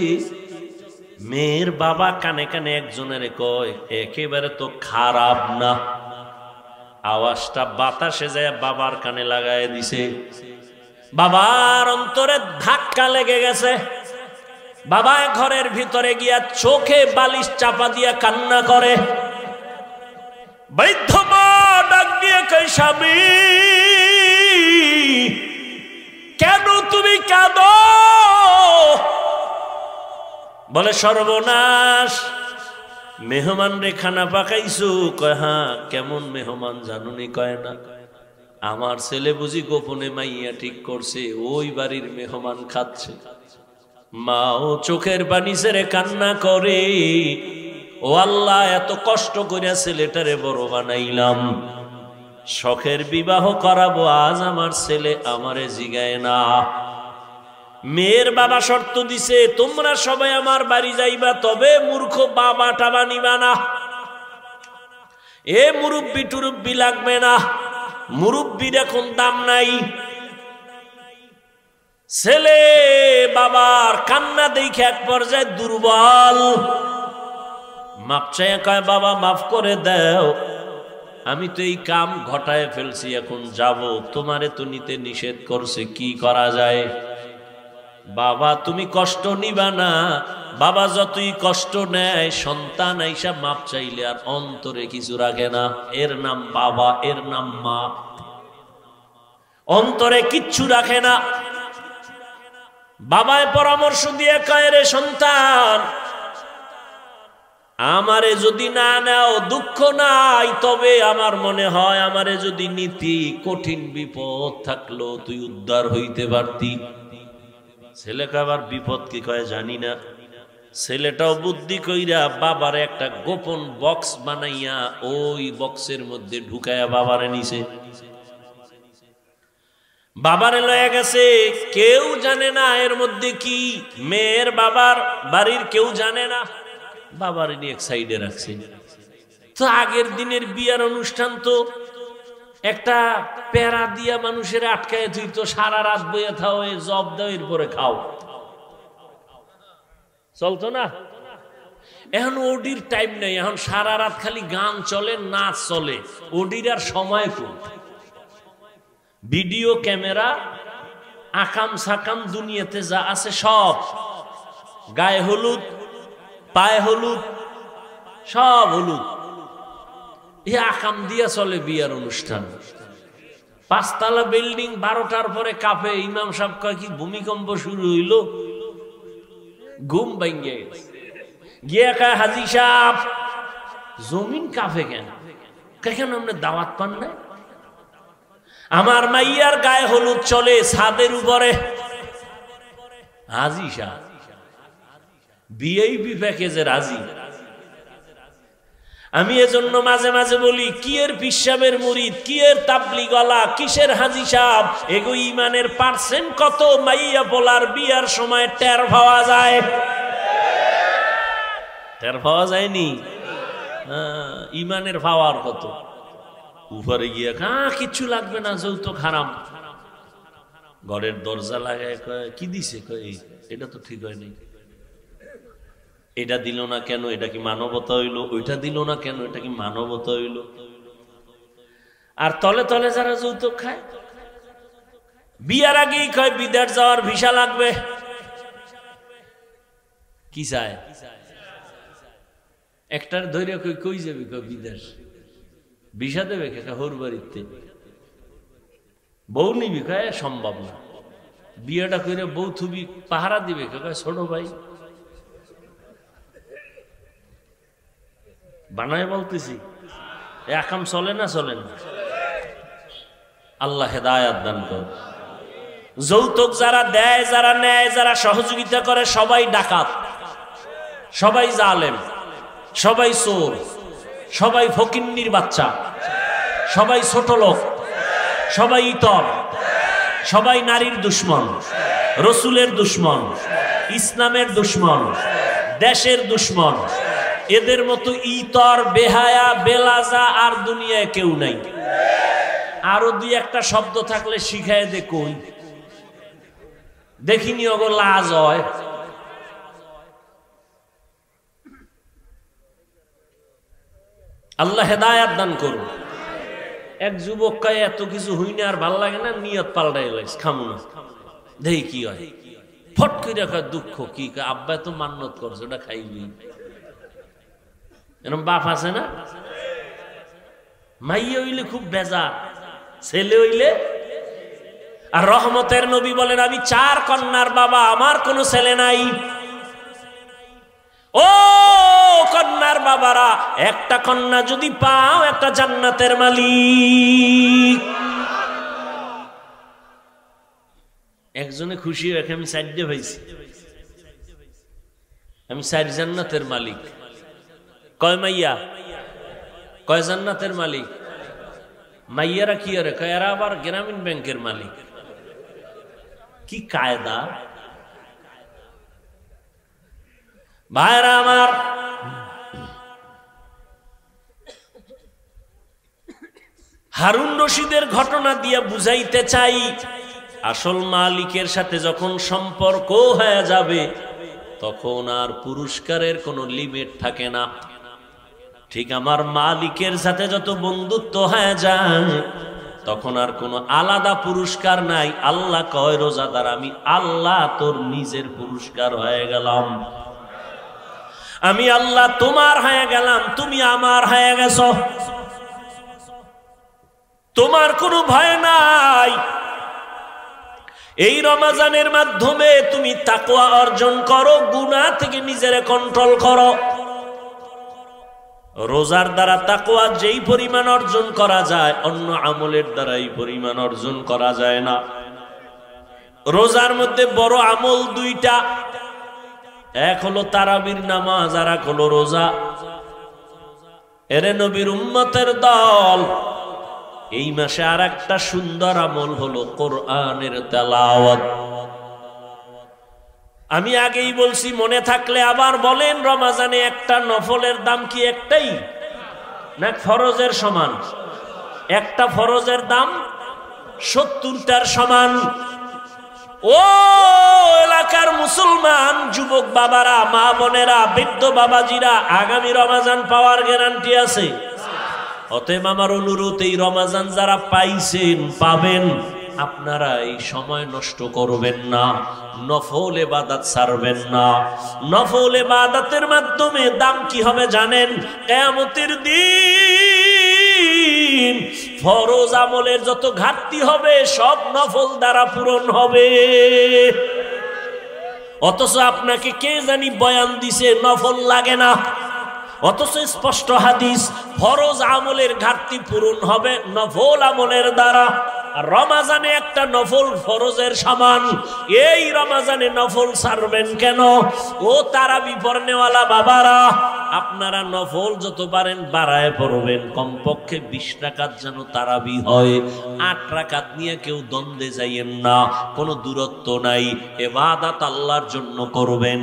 মেয়ের বাবা কানে কানে একজনের কয় একেবারে তো খারাপ না, আওয়াজটা বাতাসে যায় বাবার কানে লাগায় দিছে। বাবার অন্তরে ধাক্কা লেগে গেছে। বাবা ঘরের ভিতরে গিয়া চোখে বালিশ চাপা দিয়া কান্না করে। বৃদ্ধ মা ডাক দিয়ে কয় স্বামী কেন তুমি কাঁদো? বলে সর্বনাশ, মেহমান রে খানা পাকাইছো। কয় হ্যাঁ। কেমন মেহমান জানুনি? কয় না, আমার ছেলে বুঝি গোপনে মাইয়া ঠিক করছে, ওই বাড়ির মেহমান খাচ্ছে। মাও চোখের পানি ছেড়ে কান্না করে, ও আল্লাহ এত কষ্ট করে ছেলেটারে বড় বানাইলাম, শখের বিবাহ করাবো, আজ আমার ছেলে আমারে জিগায় না। মেয়ের বাবা শর্ত দিছে তোমরা সবাই আমার বাড়ি যাইবা, তবে মূর্খ বাবা টাবা নিবা না, এ মুরব্বি টুরব্বি লাগবে না, মুরব্বির এখন দাম নাই। ছেলে বাবার কান্না দেখে এক পর্যায়ে দুর্বল, মাপ চাইয়া কয় বাবা মাফ করে দাও, আমি তো এই কাম ঘটায় ফেলছি, এখন যাব, তোমারে তো নিতে নিষেধ করছে, কি করা যায়? বাবা তুমি কষ্ট নিবা না। বাবা যতই কষ্ট নেয়, সন্তান আইসা মাপ চাইলে আর অন্তরে কিছু রাখে না, এর নাম বাবা, এর নাম মা, অন্তরে কিচ্ছু রাখে না। বাবায় পরামর্শ দিয়ে কয় রে সন্তান, আমারে যদি না নাও দুঃখ নাই, তবে আমার মনে হয় আমারে যদি নীতি কঠিন বিপদ থাকলো তুই উদ্ধার হইতে পারতি। ছেলেকে আবার বিপদ কি কয় জানি না, ছেলেটাও বুদ্ধি কইরা বাবারে একটা গোপন বক্স বানাইয়া ওই বক্সের মধ্যে ঢুকাইয়া বাবারে নিছে। বাবারে লয়ে গেছে, কেউ জানে না এর মধ্যে কি, মেয়ের বাবার বাড়ির কেউ জানে না, বাবারে নিয়ে এক সাইডে রাখছে। তো আগের দিনের বিয়ার অনুষ্ঠান তো একটা প্যারা দিয়া মানুষের আটকায় তুই তো সারা রাত বইয়া থাও, জব দাও এরপরে খাও, চলতো না? এখন ওডির টাইম নেই, এখন সারা রাত খালি গান চলে, নাচ চলে, ওডির আর সময় কম। ভিডিও ক্যামেরা, আকাম সাকাম দুনিয়াতে যা আছে সব, গায়ে হলুদ, পায়ে হলুদ, সব হলুদ, এই আকাম দিয়া চলে বিয়ার অনুষ্ঠান। 5 তলা বিল্ডিং 12টার পরে কাঁপে, ইমাম সাহেব কয় কি ভূমিকম্প শুরু হইল, ঘুম ভাঙ্গে গিয়ে কয় হাজি সাহেব জমিন কাঁপে কেন? কেন আপনি দাওয়াত পান না? আমার মাইয়ার গায়ে হলুদ চলে ছাদের উপরে। হাজি সাহেব ভিআইপি প্যাকেজে রাজি। আমি এজন্য মাঝে মাঝে বলি, কি এর পিসাবের মুরিদ, কি এর তাবলিগওয়ালা, কিসের হাজি সাহেব, এগো ইমানের পার্সেন্ট কত মাইয়া পোলার বিয়ার সময় টের পাওয়া যায়? টের পাওয়া যায়নি? ইমানের পাওয়ার কত? উপরে গিয়ে কিচ্ছু লাগবে না, যৌতুক হারাম। ঘরের দরজা লাগায় কয় কি দিছে, কয় এটা তো ঠিক হয়নি, এটা দিল না কেন, এটা কি মানবতা হইল? ওইটা দিল না কেন, এটা কি মানবতা হইল? আর তলে তলে যারা যৌতুক খায়, বিয়ার আগেই কয় বিদেশ যাওয়ার ভিসা লাগবে। কি চায়? একটার ধৈর্য কই যাবে, কয় বিদেশ, ভিসা দেবে কে? হর বাড়িতে। বউ নিবি, কয় সম্ভব না। বিয়েটা করে বউ থুবি পাহারা দিবে কে? কয় ছোট ভাই। বানায় বলতেছি, একাম চলে না? চলে না। আল্লাহ হেদায়াত দান করে। যৌতুক যারা দেয়, যারা নেয়, যারা সহযোগিতা করে, সবাই ডাকাত, সবাই জালেম, সবাই চোর, সবাই ফকিন্নির বাচ্চা, সবাই ছোট লোক, সবাই ইতর, সবাই নারীর দুশ্মন, রসুলের দুশ্মন, ইসলামের দুশ্মন, দেশের দুশ্মন। এদের মতো ইতর, বেহায়া, বেলাজা আর দুনিয়ায় কেউ নাই। আরো দুই একটা শব্দ থাকলে শিখায় দে, কই দেখিনি ওগো লাজ হয়। আল্লাহ হেদায়াত দান করুন। এক যুবক কয় এত কিছু হই না, আর ভাল লাগে না, নিয়ত পাল্টাই লাইস, খামু না, দেখি কি হয়। ফট করে কয় দুঃখ কি, আব্বা তো মান্নত করছে, ওটা খাইবি। এরকম বাপ আছে না? মাইয়া হইলে খুব বেজার, ছেলে হইলে। আর রহমতের নবী বলেন, আমি 4 কন্যার বাবা, আমার কোনো ছেলে নাই। ও কন্যার বাবারা, একটা কন্যা যদি পাও, একটা জান্নাতের মালিক। একজনে খুশি হয়ে, আমি 4টে পাইছি, আমি 4 জান্নাতের মালিক। কয় মাইয়া? কয় জান্নাতের মালিক? মাইয়ারা কি আরে কয়, এরা আবার গ্রামীণ ব্যাংকের মালিক। কি কায়দা! ভাইরা আমার, হারুন রশিদের ঘটনা দিয়ে বুঝাইতে চাই, আসল মালিকের সাথে যখন সম্পর্ক হয়ে যাবে, তখন আর পুরস্কারের কোনো লিমিট থাকে না। ঠিক আমার মালিকের সাথে যত বন্ধুত্ব হয়ে যায়, তখন আর কোনো আলাদা পুরস্কার নাই। আল্লাহ কয়, রোজাদার, আমি আল্লাহ তোর নিজের পুরস্কার হয়ে গেলাম। আমি আল্লাহ তোমার হয়ে গেলাম, তুমি আমার হয়ে গেছ। তোমার কোনো ভয় নাই। এই রমজানের মাধ্যমে তুমি তাকওয়া অর্জন করো, গুনাহ থেকে নিজেরে কন্ট্রোল করো। রোজার দ্বারা তাকওয়া যেই পরিমাণ অর্জন করা যায়, অন্য আমলের দ্বারা এই পরিমাণ অর্জন করা যায় না। রোজার মধ্যে বড় আমল 2টা, এক হলো তারাবির নামাজ, আর এক হলো রোজা। এরে নবীর উম্মতের দল, এই মাসে আর একটা সুন্দর আমল হলো কোরআনের তেলাওয়াত। আমি আগেই বলছি, মনে থাকলে আবার বলেন, রমজানে একটা নফলের দাম কি একটাই না ফরজের সমান? একটা ফরজের দাম 70টার সমান। ও এলাকার মুসলমান যুবক বাবারা, মা বোনেরা, বৃদ্ধ বাবাজিরা, আগামী রমজান পাওয়ার গ্যারান্টি আছে। অতএব আমার অনুরোধ, এই রমজান যারা পাইছেন, পাবেন, আপনারা এই সময় নষ্ট করবেন না, নফল ইবাদত ছাড়বেন না। নফল ইবাদতের মাধ্যমে দাম কি হবে জানেন? কিয়ামতের দিন ফরজ আমলের যত ঘাটতি হবে, সব নফল দ্বারা পূরণ হবে। অথচ আপনাকে কে জানি বয়ান দিছে নফল লাগে না, অথচ স্পষ্ট হাদিস, ফরজ আমলের ঘাটতি পূরণ হবে নফল আমলের দ্বারা। আর রমজানে একটা নফল ফরজের সমান। এই রমজানে নফল ছাড়বেন কেন? ও তারাবি পড়নেওয়ালা বাবারা, আপনারা নফল যত পারেন বাড়ায় পড়বেন, কমপক্ষে 20 রাকাত যেন তারাবি হয়। 8 রাকাত নিয়ে কেউ দ্বন্দ্বে যাইয়েন না, কোনো দূরত্ব নাই, ইবাদত আল্লাহর জন্য করবেন।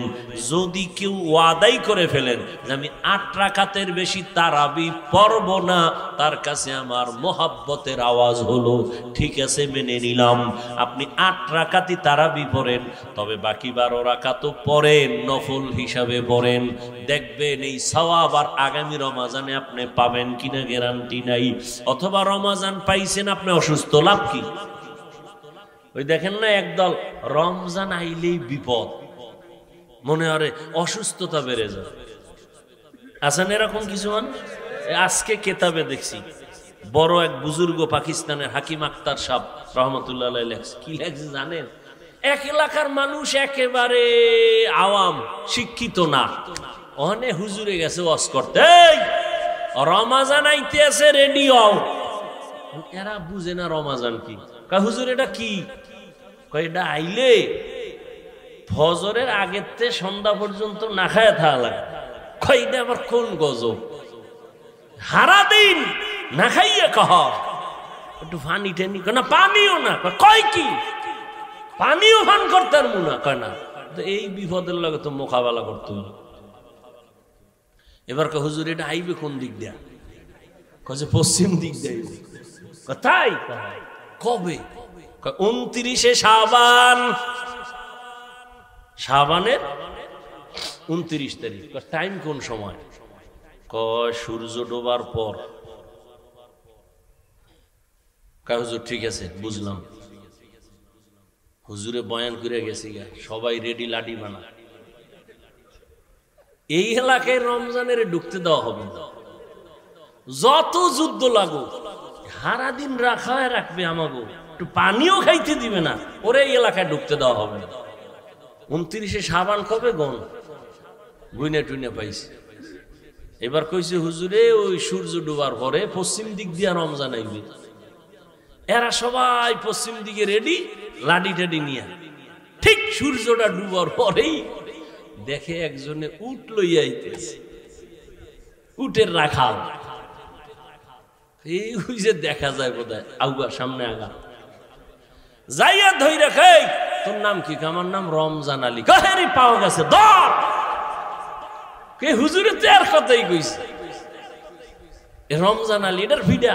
যদি কেউ ওয়াদাই করে ফেলেন যে আমি 8 রাকাতের বেশি তারাবি পড়ব না, তার কাছে আমার মোহাব্বতের আওয়াজ হলো ঠিক আছে মেনে নিলাম, আপনি 8 রাকাতই তারাবি পড়েন, তবে বাকি 12 রাকাতও পড়েন, নফল হিসাবে পড়েন। দেখবেন এই সওয়াব আর আগামী রমাজানে আপনি পাবেন কিনা গ্যারান্টি নাই। অথবা রমাজান পাইছেন আপনি অসুস্থ, লাভ কি? ওই দেখেন না একদল রমজান আইলেই বিপদ, মনে হয় অসুস্থতা বেড়ে যায়। আছেন এরকম কিছু মানুষ? আজকে কেতাবে দেখছি বড় এক বুজুর্গ পাকিস্তানের হাকিম আক্তার সাহেব রহমতুল্লাহ আলাইহি লেখছে, কি লেখছে জানেন? এক এলাকার মানুষ একেবারে আওয়াম, শিক্ষিত না, ওখানে হুজুরে গেছে ওয়াজ করতে, রমাজান আইতে আছে রেডি হও। এরা বুঝে না রমাজান কি। কয় হুজুর এটা কি? কয় এটা আইলে ফজরের আগের থেকে সন্ধ্যা পর্যন্ত না খায় থাকা লাগে। কয় এটা আবার কোন গজব? সারা দিন না খাইয়ে কহ একটু পানি টেনি, না পানিও না। কয় কি পানিও পান করতে পারবো না? কয় না। এই বিপদের লগে তো মোকাবেলা করতে হবে। এবার কয় হুজুর এটা আইবে কোন দিক দিয়া? কয় পশ্চিম দিক দিয়ে। তাই? কবে? 29 শাবান, শাবানের 29 তারিখ। টাইম কোন সময়? কয় সূর্য ডোবার পর। কয় হুজুর ঠিক আছে বুঝলাম। হুজুরে বয়ান করে গেছি, সবাই রেডি, লাডি বানা। এই এলাকায় রমজানের ঢুকতে দেওয়া হবে না, যত যুদ্ধ লাগুক সারা দিন রাখায় রাখবে, আমাকে একটু পানিও খাইতে দিবে না, ওরে এই এলাকায় ঢুকতে দেওয়া হবে না। 29 শাবান কবে গন গুইনে টুইনে পাইছে। এবার কইছে হুজুরে ওই সূর্য ডুবার পরে পশ্চিম দিক দিয়া রমজান আইবে। এরা সবাই পশ্চিম দিকে রেডি, লাডি টাডি নিয়ে। ঠিক সূর্যটা ডুবার পরেই দেখে একজনে উট লইয়া আইতেছে, উটের রাখাল। এই যে দেখা যায় বোধহয় আউগা, সামনে আগা যাইয়া ধই রেখে, তোর নাম কি? আমার নাম রমজান আলী। কাহেরি পাওয়া গেছে, দৌড়। কে হুজুরে তো আর কথাই কইছে, রমজান আলী এটার ভিডা।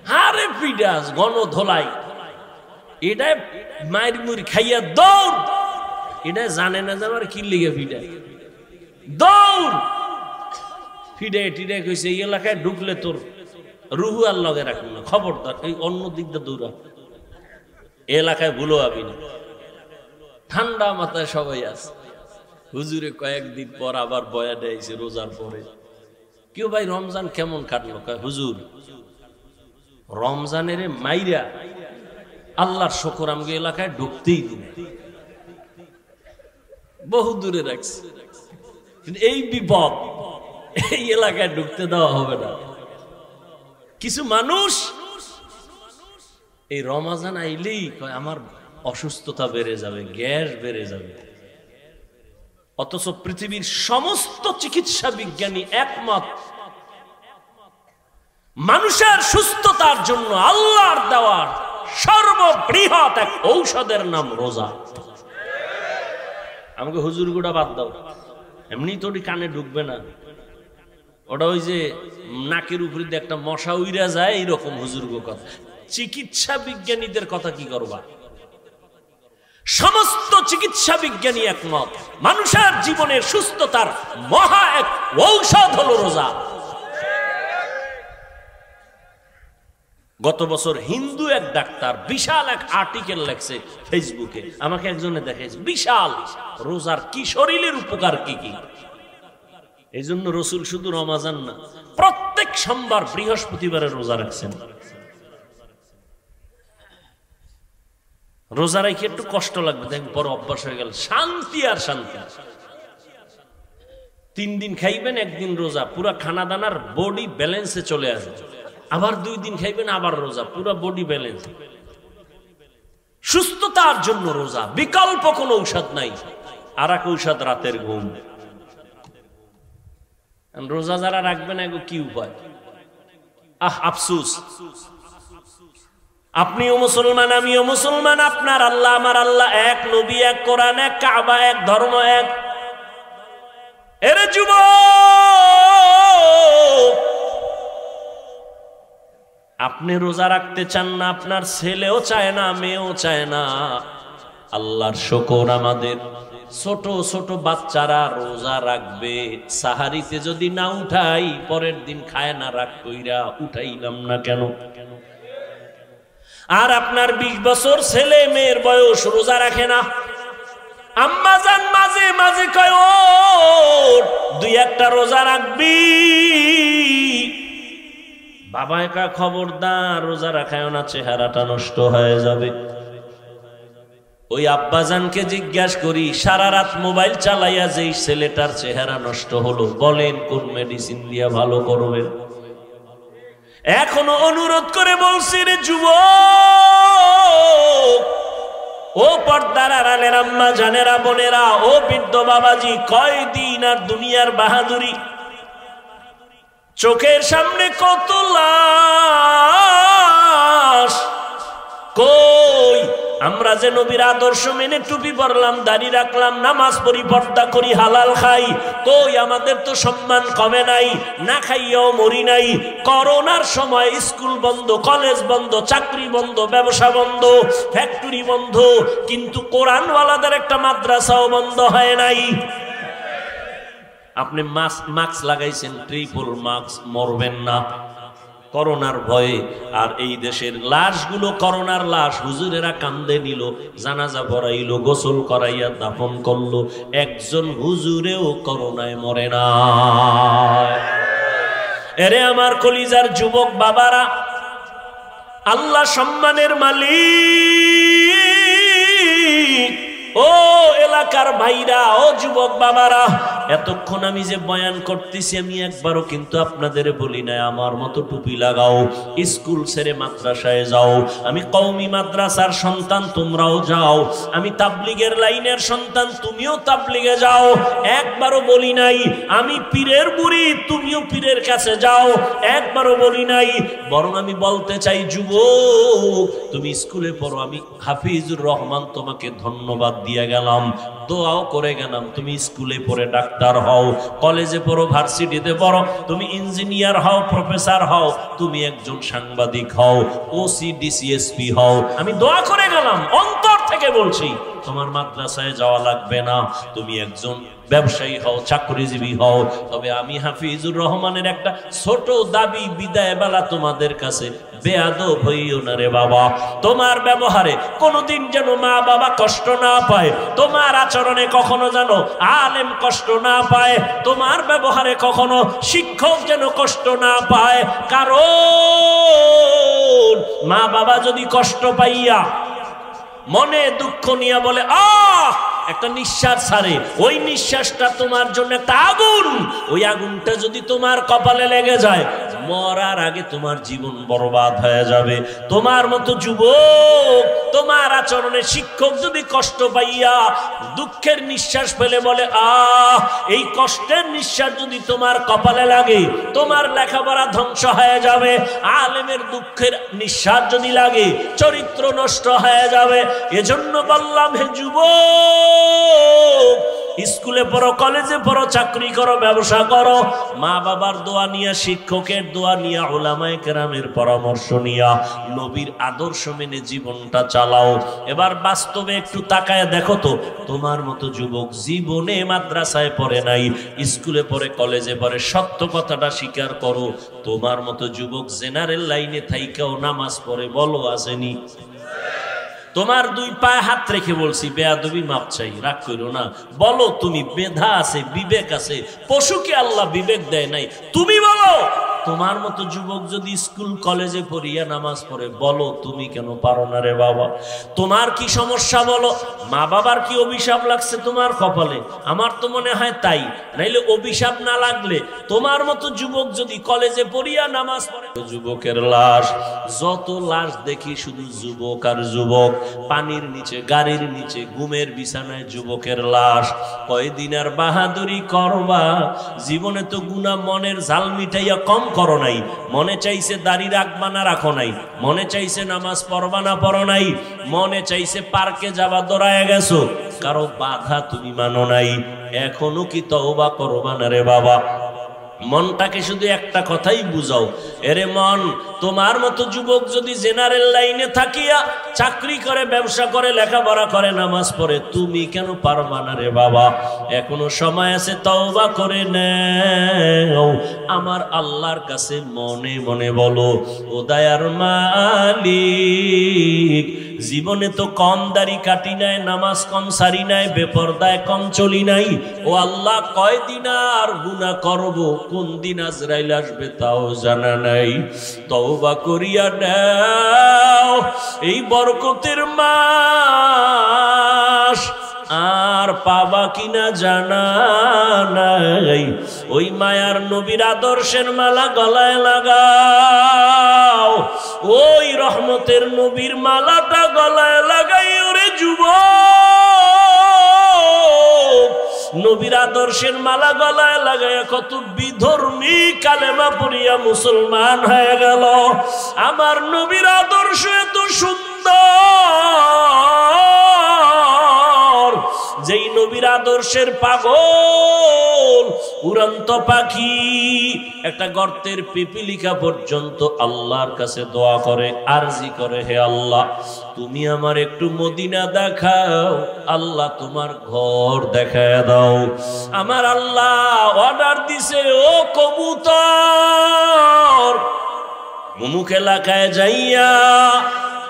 হারে পিডা গণ ধোলাই, এটা মায়ের মুড়ি খাইয়া দৌড়। এটা জানে না যে আমার কি লিগে ফিডা, দৌড়। ফিডে টিডে কইছে এই এলাকায় ঢুকলে তোর রুহু আর লগে রাখবো না, খবরদার এই অন্য দিক দিয়ে দৌড়া, এলাকায় ভুলো আবি না। ঠান্ডা মাথায় সবাই আছে। হুজুরে কয়েকদিন পর আবার বয়ানে আইছে রোজার পরে। কেউ ভাই রমজান কেমন কাটলো? কয় হুজুর রমজানের মাইরা আল্লাহর শুকর আমগে এলাকায় ঢুকতেই দিন, বহু দূরে রাখছে। এই বিপদ, এই এলাকায় ঢুকতে দেওয়া হবে না। কিছু মানুষ এই রমজান আইলেই কয় আমার অসুস্থতা বেড়ে যাবে, গ্যাস বেড়ে যাবে। অথচ পৃথিবীর সমস্ত চিকিৎসা বিজ্ঞানী একমত, মানুষের সুস্থতার জন্য আল্লাহর দেওয়ার সর্ববৃহৎ এক ঔষধের নাম রোজা। আমাকে হুজুর গুড়া বাদ দাও, এমনি তো কানে ঢুকবে না, ওটা ওই যে নাকের উপরে দিয়ে একটা মশা উইরা যায়, এইরকম হুজুর গো কথা। চিকিৎসা বিজ্ঞানীদের কথা কি করবা? সমস্ত চিকিৎসা বিজ্ঞানী একমত, মানুষের জীবনের সুস্থতার মহা এক ঔষধ হলো রোজা। গত বছর হিন্দু এক ডাক্তার বিশাল এক আর্টিকেল লেখছে ফেসবুকে, আমাকে একজনে দেখাইছে, বিশাল রোজার কি শরীরের উপকার কি কি। এই জন্য রসুল শুধু রমাজান না, প্রত্যেক সোমবার বৃহস্পতিবারে রোজা রাখছেন। রোজা রাখি একটু কষ্ট লাগবে, দেখবেন পরে অভ্যাস হয়ে গেল, শান্তি আর শান্তি। 3 দিন খাইবেন, 1 দিন রোজা, পুরা খানা দানার বডি ব্যালেন্সে চলে আসবে। আবার 2 দিন খাইবেন, আবার রোজা, পুরা বডি ব্যালেন্স। সুস্থতার জন্য রোজা, বিকল্প কোনো ঔষধ নাই। আর এক ঔষধ রাতের ঘুম। রোজা যারা রাখবে না এগো কি উপায়? আফসুস। আপনিও মুসলমান, আমিও মুসলমান, আপনার আল্লাহ আমার আল্লাহ এক, নবী এক, কোরআন এক, কাবা এক, ধর্ম এক। এরে যুবক, আপনি রোজা রাখতে চান না, আপনার ছেলেও চায় না, মেয়েও চায় না। আল্লাহর শুকর, আমাদের ছোট ছোট বাচ্চারা রোজা রাখবে। সাহারিতে যদি না উঠাই, পরের দিন খায় না, রাগ কইরা উঠাইলাম না কেন? আর আপনার 20 বছর ছেলে মেয়ের বয়স রোজা রাখে না। আম্মা জান মাঝে মাঝে কয় ও দুই একটা রোজা রাখবি, বাবা একা খবরদার রোজা রাখায় না, চেহারাটা নষ্ট হয়ে যাবে। ওই আব্বাজানকে জিজ্ঞাসা করি, সারা রাত মোবাইল চালাইয়া যেই ছেলেটার চেহারা নষ্ট হলো, বলেন কোন মেডিসিন দিয়া ভালো করবেন? এখনো অনুরোধ করে বলছি রে যুবক, ও পর্দার আড়ালের আম্মা জানেরা, বোনেরা, ও বৃদ্ধ বাবাজি, কয়দিন আর দুনিয়ার বাহাদুরি? চোখের সামনে কত লাশ। কই আমরা যে নবীর আদর্শ মেনে টুপি পরলাম, দাড়ি রাখলাম, নামাজ পড়ি, পর্দা করি, হালাল খাই, কই আমাদের তো সম্মান কমে নাই, না খাইয়াও মরি নাই। করোনার সময় স্কুল বন্ধ, কলেজ বন্ধ, চাকরি বন্ধ, ব্যবসা বন্ধ, ফ্যাক্টরি বন্ধ, কিন্তু কোরআনওয়ালাদের একটা মাদ্রাসাও বন্ধ হয় নাই। আপনি মাস্ক লাগাইছেন, ট্রিপল মাস্ক, মরবেন না করোনার ভয়ে। আর এই দেশের লাশগুলো করোনার লাশ, হুজুরেরা কান্দে নিল, জানাজা পড়াইলো, গোসল করাইয়া দাফন করলো, একজন হুজুরেও করোনায় মরে না। এরে আমার কলিজার যুবক বাবারা, আল্লাহ সম্মানের মালিক, ও এলাকার ভাইরা, ও যুবক বাবারা, এতক্ষণ আমি যে বয়ান করতেছি, আমি একবারও কিন্তু আপনাদের বলি না আমার মতো টুপি লাগাও, স্কুল ছেড়ে মাদ্রাসায় যাও। আমি কওমি মাদ্রাসার সন্তান, তোমরাও যাও। আমি তাবলিগের লাইনের সন্তান, তুমিও তাবলিগে যাও। একবারও বলি নাই আমি পীরের বুড়ি, তুমিও পীরের কাছে যাও। একবারও বলি নাই। বরং আমি বলতে চাই, যুবক তুমি স্কুলে পড়ো, আমি হাফিজুর রহমান তোমাকে ধন্যবাদ দিয়ে গেলাম, দোয়াও করে গেলাম। তুমি স্কুলে পড়ে ডাক্তার হও, কলেজে পড়ো, ভার্সিটিতে পড়ো, তুমি ইঞ্জিনিয়ার হও, প্রফেসর হও, তুমি একজন সাংবাদিক হও, ওসি ডিসিএসপি হও, আমি দোয়া করে গেলাম, অন্তর থেকে বলছি। তোমার মাদ্রাসায় যাওয়া লাগবে না, তুমি একজন ব্যবসায়ী হও, চাকরিজীবী হও। তবে আমি হাফিজুর রহমানের একটা ছোট দাবি, বিদায় বেলা তোমাদের কাছে, বেয়াদব হইও না রে বাবা। তোমার ব্যবহারে কোনোদিন যেন মা বাবা কষ্ট না পায়, তোমার আচরণে কখনো যেন আলেম কষ্ট না পায়, তোমার ব্যবহারে কখনো শিক্ষক যেন কষ্ট না পায়। কারণ মা বাবা যদি কষ্ট পাইয়া মনে দুঃখ নিয়ে বলে একটা নিঃশ্বাস ছাড়ে, ওই নিঃশ্বাসটা তোমার জন্য একটা আগুন। ওই আগুনটা যদি তোমার কপালে লেগে যায়, মরার আগে তোমার জীবন বরবাদ হয়ে যাবে। তোমার মতো যুবক, তোমার আচরণে শিক্ষক যদি কষ্ট পাইয়া দুঃখের নিঃশ্বাস ফেলে বলে এই কষ্টের নিঃশ্বাস যদি তোমার কপালে লাগে, তোমার লেখাপড়া ধ্বংস হয়ে যাবে। আলেমের দুঃখের নিঃশ্বাস যদি লাগে, চরিত্র নষ্ট হয়ে যাবে। এজন্য বললাম, হে যুবক, স্কুলে পড়ো, কলেজে পড়ো, চাকরি করো, ব্যবসা করো, মা বাবার দোয়া নিয়া, শিক্ষকের দোয়া নিয়া, উলামায়ে কেরামের পরামর্শ নিয়া, নবীর আদর্শ মেনে জীবনটা চালাও। এবার বাস্তবে একটু তাকায় দেখো তো, তোমার মতো যুবক জীবনে মাদ্রাসায় পড়ে নাই, স্কুলে পড়ে, কলেজে পড়ে, সত্য কথাটা স্বীকার করো। তোমার মতো যুবক জেনারেল লাইনে থাইকাও নামাজ পড়ে, বলো আসেনি? তোমার দুই পায়ে হাত রেখে বলছি, বেয়াদবি মাপ চাই, রাগ করো না। বলো তুমি, মেধা আছে, বিবেক আছে, পশুকে আল্লাহ বিবেক দেয় নাই, তুমি বলো তোমার মতো যুবক যদি স্কুল কলেজে পড়িয়া নামাজ পড়ে, বলো তুমি কেন পারো না রে বাবা? তোমার কি সমস্যা বলো? মা বাবার কি অভিশাপ লাগছে তোমার কপালে? আমার তো মনে হয় তাই। নাইলে অভিশাপ না লাগলে তোমার মতো যুবক যদি কলেজে পড়িয়া নামাজ পড়ে। যুবকের লাশ, যত লাশ দেখি শুধু যুবক আর যুবক। পানির নিচে, গাড়ির নিচে, ঘুমের বিছানায় যুবকের লাশ। কয়দিন আর বাহাদুরি করবা? জীবনে তো গুনাহ মনের জাল মিটাইয়া কম করো নাই। মনে চাইছে দাড়ি রাখবা না রাখো নাই, মনে চাইছে নামাজ পড়বা না পড়ো নাই, মনে চাইছে পার্কে যাবা দৌড়ায় গেছো, কারো বাধা তুমি মানো নাই। এখনো কি তওবা করবা না রে বাবা? মনটাকে শুধু একটা কথাই বুঝাও, এরে মন, তোমার মতো যুবক যদি জেনারেল লাইনে থাকিয়া চাকরি করে, ব্যবসা করে, লেখাপড়া করে, নামাজ পড়ে, তুমি কেন পারবা না রে বাবা? এখনো সময় আছে, তওবা করে নাও। আমার আল্লাহর কাছে মনে মনে বলো, ও দয়ার মালিক, জীবনে তো কম দাড়ি কাটি নাই, নামাজ কম সারি নাই, বেপরদায় কম চলি নাই। ও আল্লাহ, কয়দিন আর গুনাহ করব, কোন দিন আজরাইল আসবে তাও জানা নাই। তওবা করিয়া নাও, এই বরকতের মাস আর পাবা কিনা জানা নাই। ওই মায়ার নবীর আদর্শের মালা গলায় লাগাও, ওই রহমতের নবীর মালাটা গলায় লাগাই। ওরে যুবক, নবীর আদর্শের মালা গলায় লাগায় কত বিধর্মী কালেমা পড়িয়া মুসলমান হয়ে গেল। আমার নবীর আদর্শ এত সুন্দর, যেই নবীর আদর্শের পাগল উড়ন্ত পাখি একটা গর্তের পিপিলিকা পর্যন্ত আল্লাহর কাছে দোয়া করে, আরজি করে, হে আল্লাহ, তুমি আমার একটু মদিনা দেখাও, আল্লাহ তোমার ঘর দেখায় দাও। আমার আল্লাহ অর্ডার দিছে, ও কবুতর, অমুক এলাকায় যাইয়া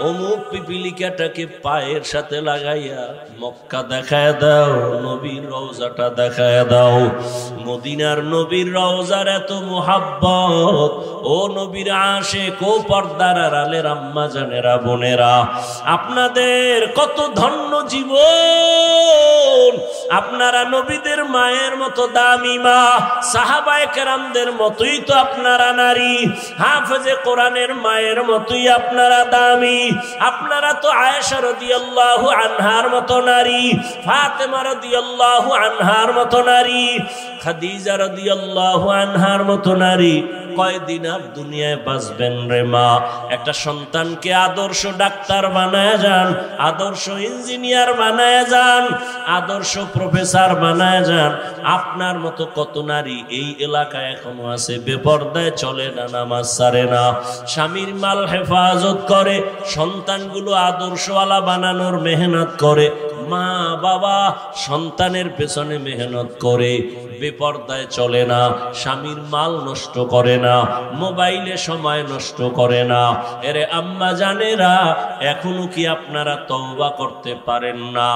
অমুক পিপিলিকাটাকে পায়ের সাথে লাগাইয়া মক্কা দেখায় দাও, নবীর রওজাটা দেখায় দাও। মদিনার নবীর রওজার এত মোহাব্বত, ও নবীর আশিক, ও পর্দার আড়ালের আম্মা জানেরা, বোনেরা, আপনাদের কত ধন্য জীবন। আপনারা নবীদের মায়ের মতো দামি মা, সাহাবায়ে কেরামদের মতোই তো আপনারা নারী, হাফেজে কোরআনের মায়ের মতোই আপনারা দামি। আপনারা তো আয়েশা রাদিয়াল্লাহু আনহার মতো নারী, ফাতেমা রাদিয়াল্লাহু আনহার মতো নারী, খাদিজা রাদিয়াল্লাহু আনহার মতো নারী। কয়দিন আর দুনিয়ায় বাঁচবেন রে মা? একটা সন্তানকে আদর্শ ডাক্তার বানায় যান, আদর্শ ইঞ্জিনিয়ার বানায় যান, আদর্শ প্রফেসর বানায় যান। আপনার মতো কত নারী এই এলাকায় এখনো আছে, বেপরদায় চলে না, নামাজ ছাড়ে না, স্বামীর মাল হেফাজত করে, সন্তানগুলো আদর্শওয়ালা বানানোর মেহনত করে, মা বাবা সন্তানের পেছনে মেহনত করে, বেপরদায় চলে না, স্বামীর মাল নষ্ট করে না, মোবাইলে সময় নষ্ট করে না। এরে আম্মা জানেরা, এখনো কি আপনারা তওবা করতে পারেন না?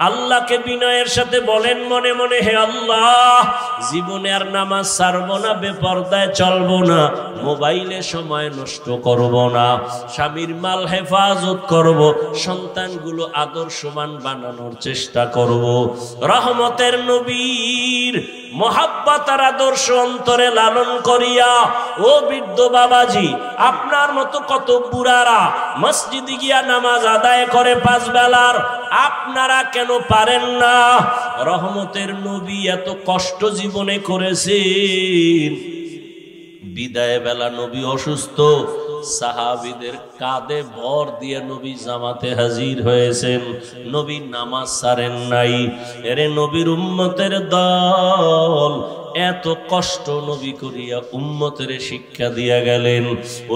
আল্লাহকে বিনয়ের সাথে বলেন মনে মনে, হে আল্লাহ, জীবনে আর নামাজ ছাড়ব না, বেপরদায় চলব না, মোবাইলে সময় নষ্ট করব না, স্বামীর মাল হেফাজত করব, সন্তানগুলো আদর্শবান বানানোর চেষ্টা করব। রহমতের নবীর মোহাব্বত আর আদর্শ অন্তরে লালন করিয়া, ও বৃদ্ধ বাবাজি, আপনার মতো কত বুড়ারা মসজিদে গিয়া নামাজ আদায় করে 5 বেলার, আপনারা কেন পারেন না? রহমতের নবী এত কষ্ট জীবনে করেছেন, বিদায় বেলা নবী অসুস্থ, সাহাবীদের কাঁধে ভর দিয়ে নবী জামাতে হাজির হয়েছেন, নবী নামাজ ছাড়েন নাই। এরে নবীর উম্মতের দল এত কষ্ট নবী করিয়া উম্মতের শিক্ষা দিয়া গেলেন।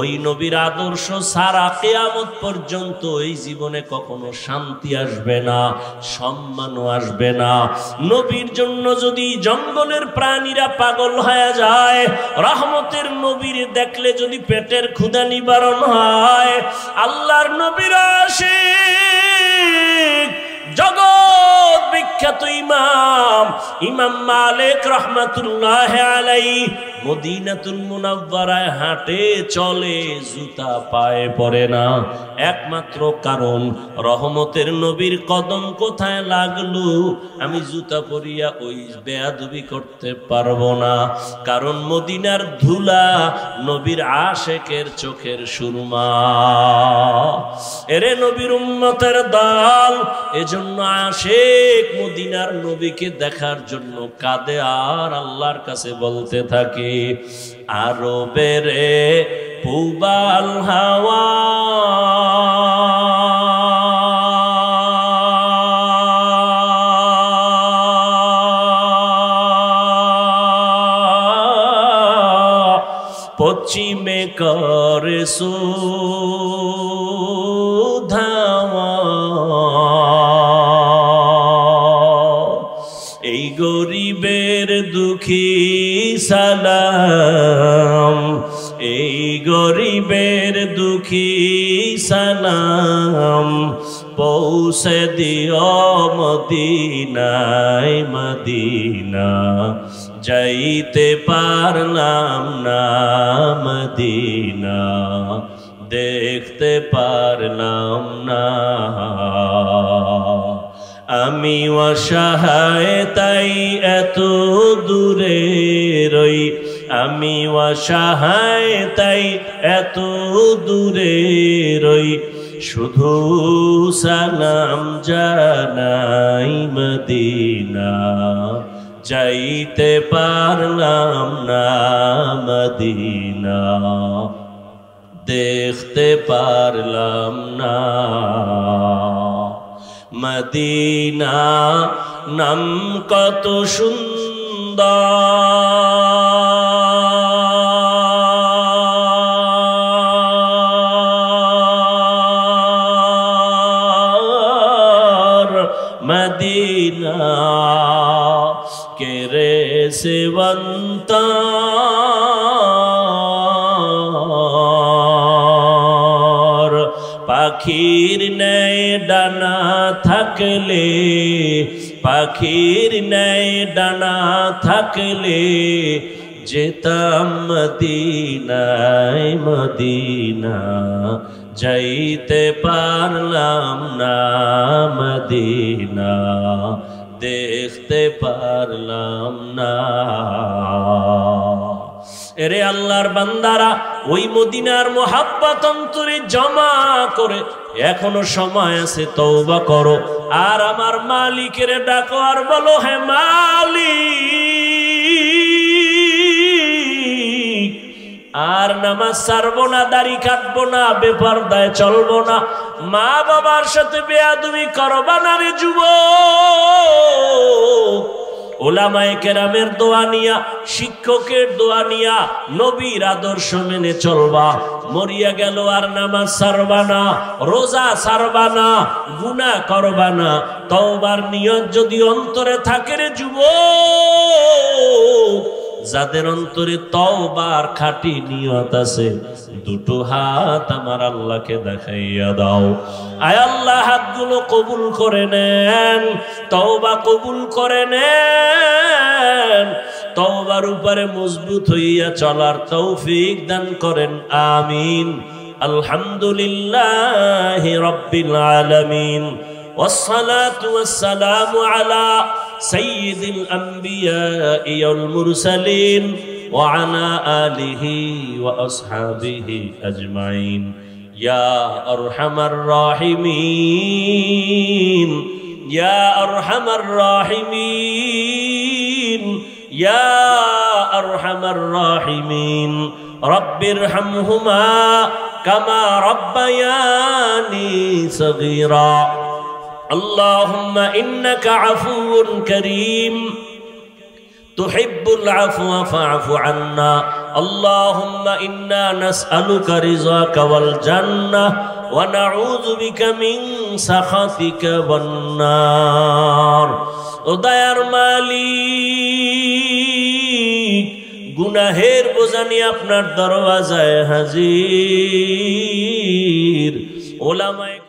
ওই নবীর আদর্শ সারা কিয়ামত পর্যন্ত এই জীবনে কখনো শান্তি আসবে না, সম্মানও আসবে না। নবীর জন্য যদি জঙ্গলের প্রাণীরা পাগল হয়ে যায়, রহমতের নবীর দেখলে যদি পেটের ক্ষুধা নিবারণ হয়, আল্লাহর নবীর আশিক জগৎ বিখ্যাত ইমাম ইমাম মালিক রাহমাতুল্লাহ আলাইহি মদিনাতুল মুনাওয়ারায় হাঁটে চলে, জুতা পায়ে পড়ে না। একমাত্র কারণ রহমতের নবীর কদম কোথায় লাগলো, আমি জুতা পরিয়া ওই বেয়াদবি করতে পারবো না। কারণ মদিনার ধুলা নবীর আশেকের চোখের সুরমা। এরে নবীর উম্মতের দল, এজন্য আশেক মদিনার নবীকে দেখার জন্য কাঁদে আর আল্লাহর কাছে বলতে থাকে, আরবের পূবাল হাওয়া পশ্চিমে করে সুধাওয়া, এই গরিবের দুঃখী সালাম, এই গরিবের দুঃখী সালাম, পৌঁছে দিও মদিনায় মদিনা, যাইতে পারলাম না মদিনা, দেখতে পারলাম না। আমি অসহায় তাই এত দূরে রই, আমি অসহায় তাই এত দূরে রই, শুধু সালাম জানাই মদিনা, যাইতে পারলাম না মদিনা, দেখতে পারলাম না মদিনা। নাম কত সুন্দর মদিনা, কেরে সেবন্ত পাখির ন্যায় ডানা থাকলে, পাখির ন্যায় ডানা থাকলে, যেতাম মদিনায় মদিনা, যাইতে পারলাম না মদিনা, দেখতে পারলাম না। এরে আল্লাহর বান্দারা, ওই মদিনার মোহাব্বত অন্তরে জমা করে এখনো সময় আছে, তওবা করো আর আমার মালিকের ডাকো আর বলো, হে মালিক, আর নামাজ ছাড়বো না, দাড়ি কাটবো না, বেপরদায় চলবো না, মা বাবার সাথে বেয়াদবি করবা না রে যুবক। ওলামায়ে কেরামের দোয়া নিয়া, শিক্ষকের দোয়া নিয়া নবীর আদর্শ মেনে চলবা। মরিয়া গেল আর নামাজ ছাড়বা না, রোজা ছাড়বা না, গুনাহ করবা না। তওবার নিয়ত যদি অন্তরে থাকে রে যুবক, যাদের অন্তরে তওবার খাঁটি নিয়ত আছে, দুটো হাত আমার আল্লাহকে দেখাইয়া দাও। আয় আল্লাহ, হাতগুলো কবুল করে নেন, তওবা কবুল করে নেন, তওবার উপরে মজবুত হইয়া চলার তৌফিক দান করেন, আমিন। আলহামদুলিল্লাহি রাব্বিল আলামিন, والصلاة والسلام على سيد الأنبياء والمرسلين وعلى آله وأصحابه أجمعين يا أرحم الراحمين يا أرحم الراحمين يا أرحم الراحمين رب ارحمهما كما ربياني صغيرا اللهم إنك عفو كريم تحب العفو فاعف عنا اللهم إنا نسألك رضاك والجنة ونعوذ بك من سخطك والنار উদয়ার মালিক গুনাহের বোঝা নিয়ে আপনার দরওয়াজায় হাজির ওলামায়ে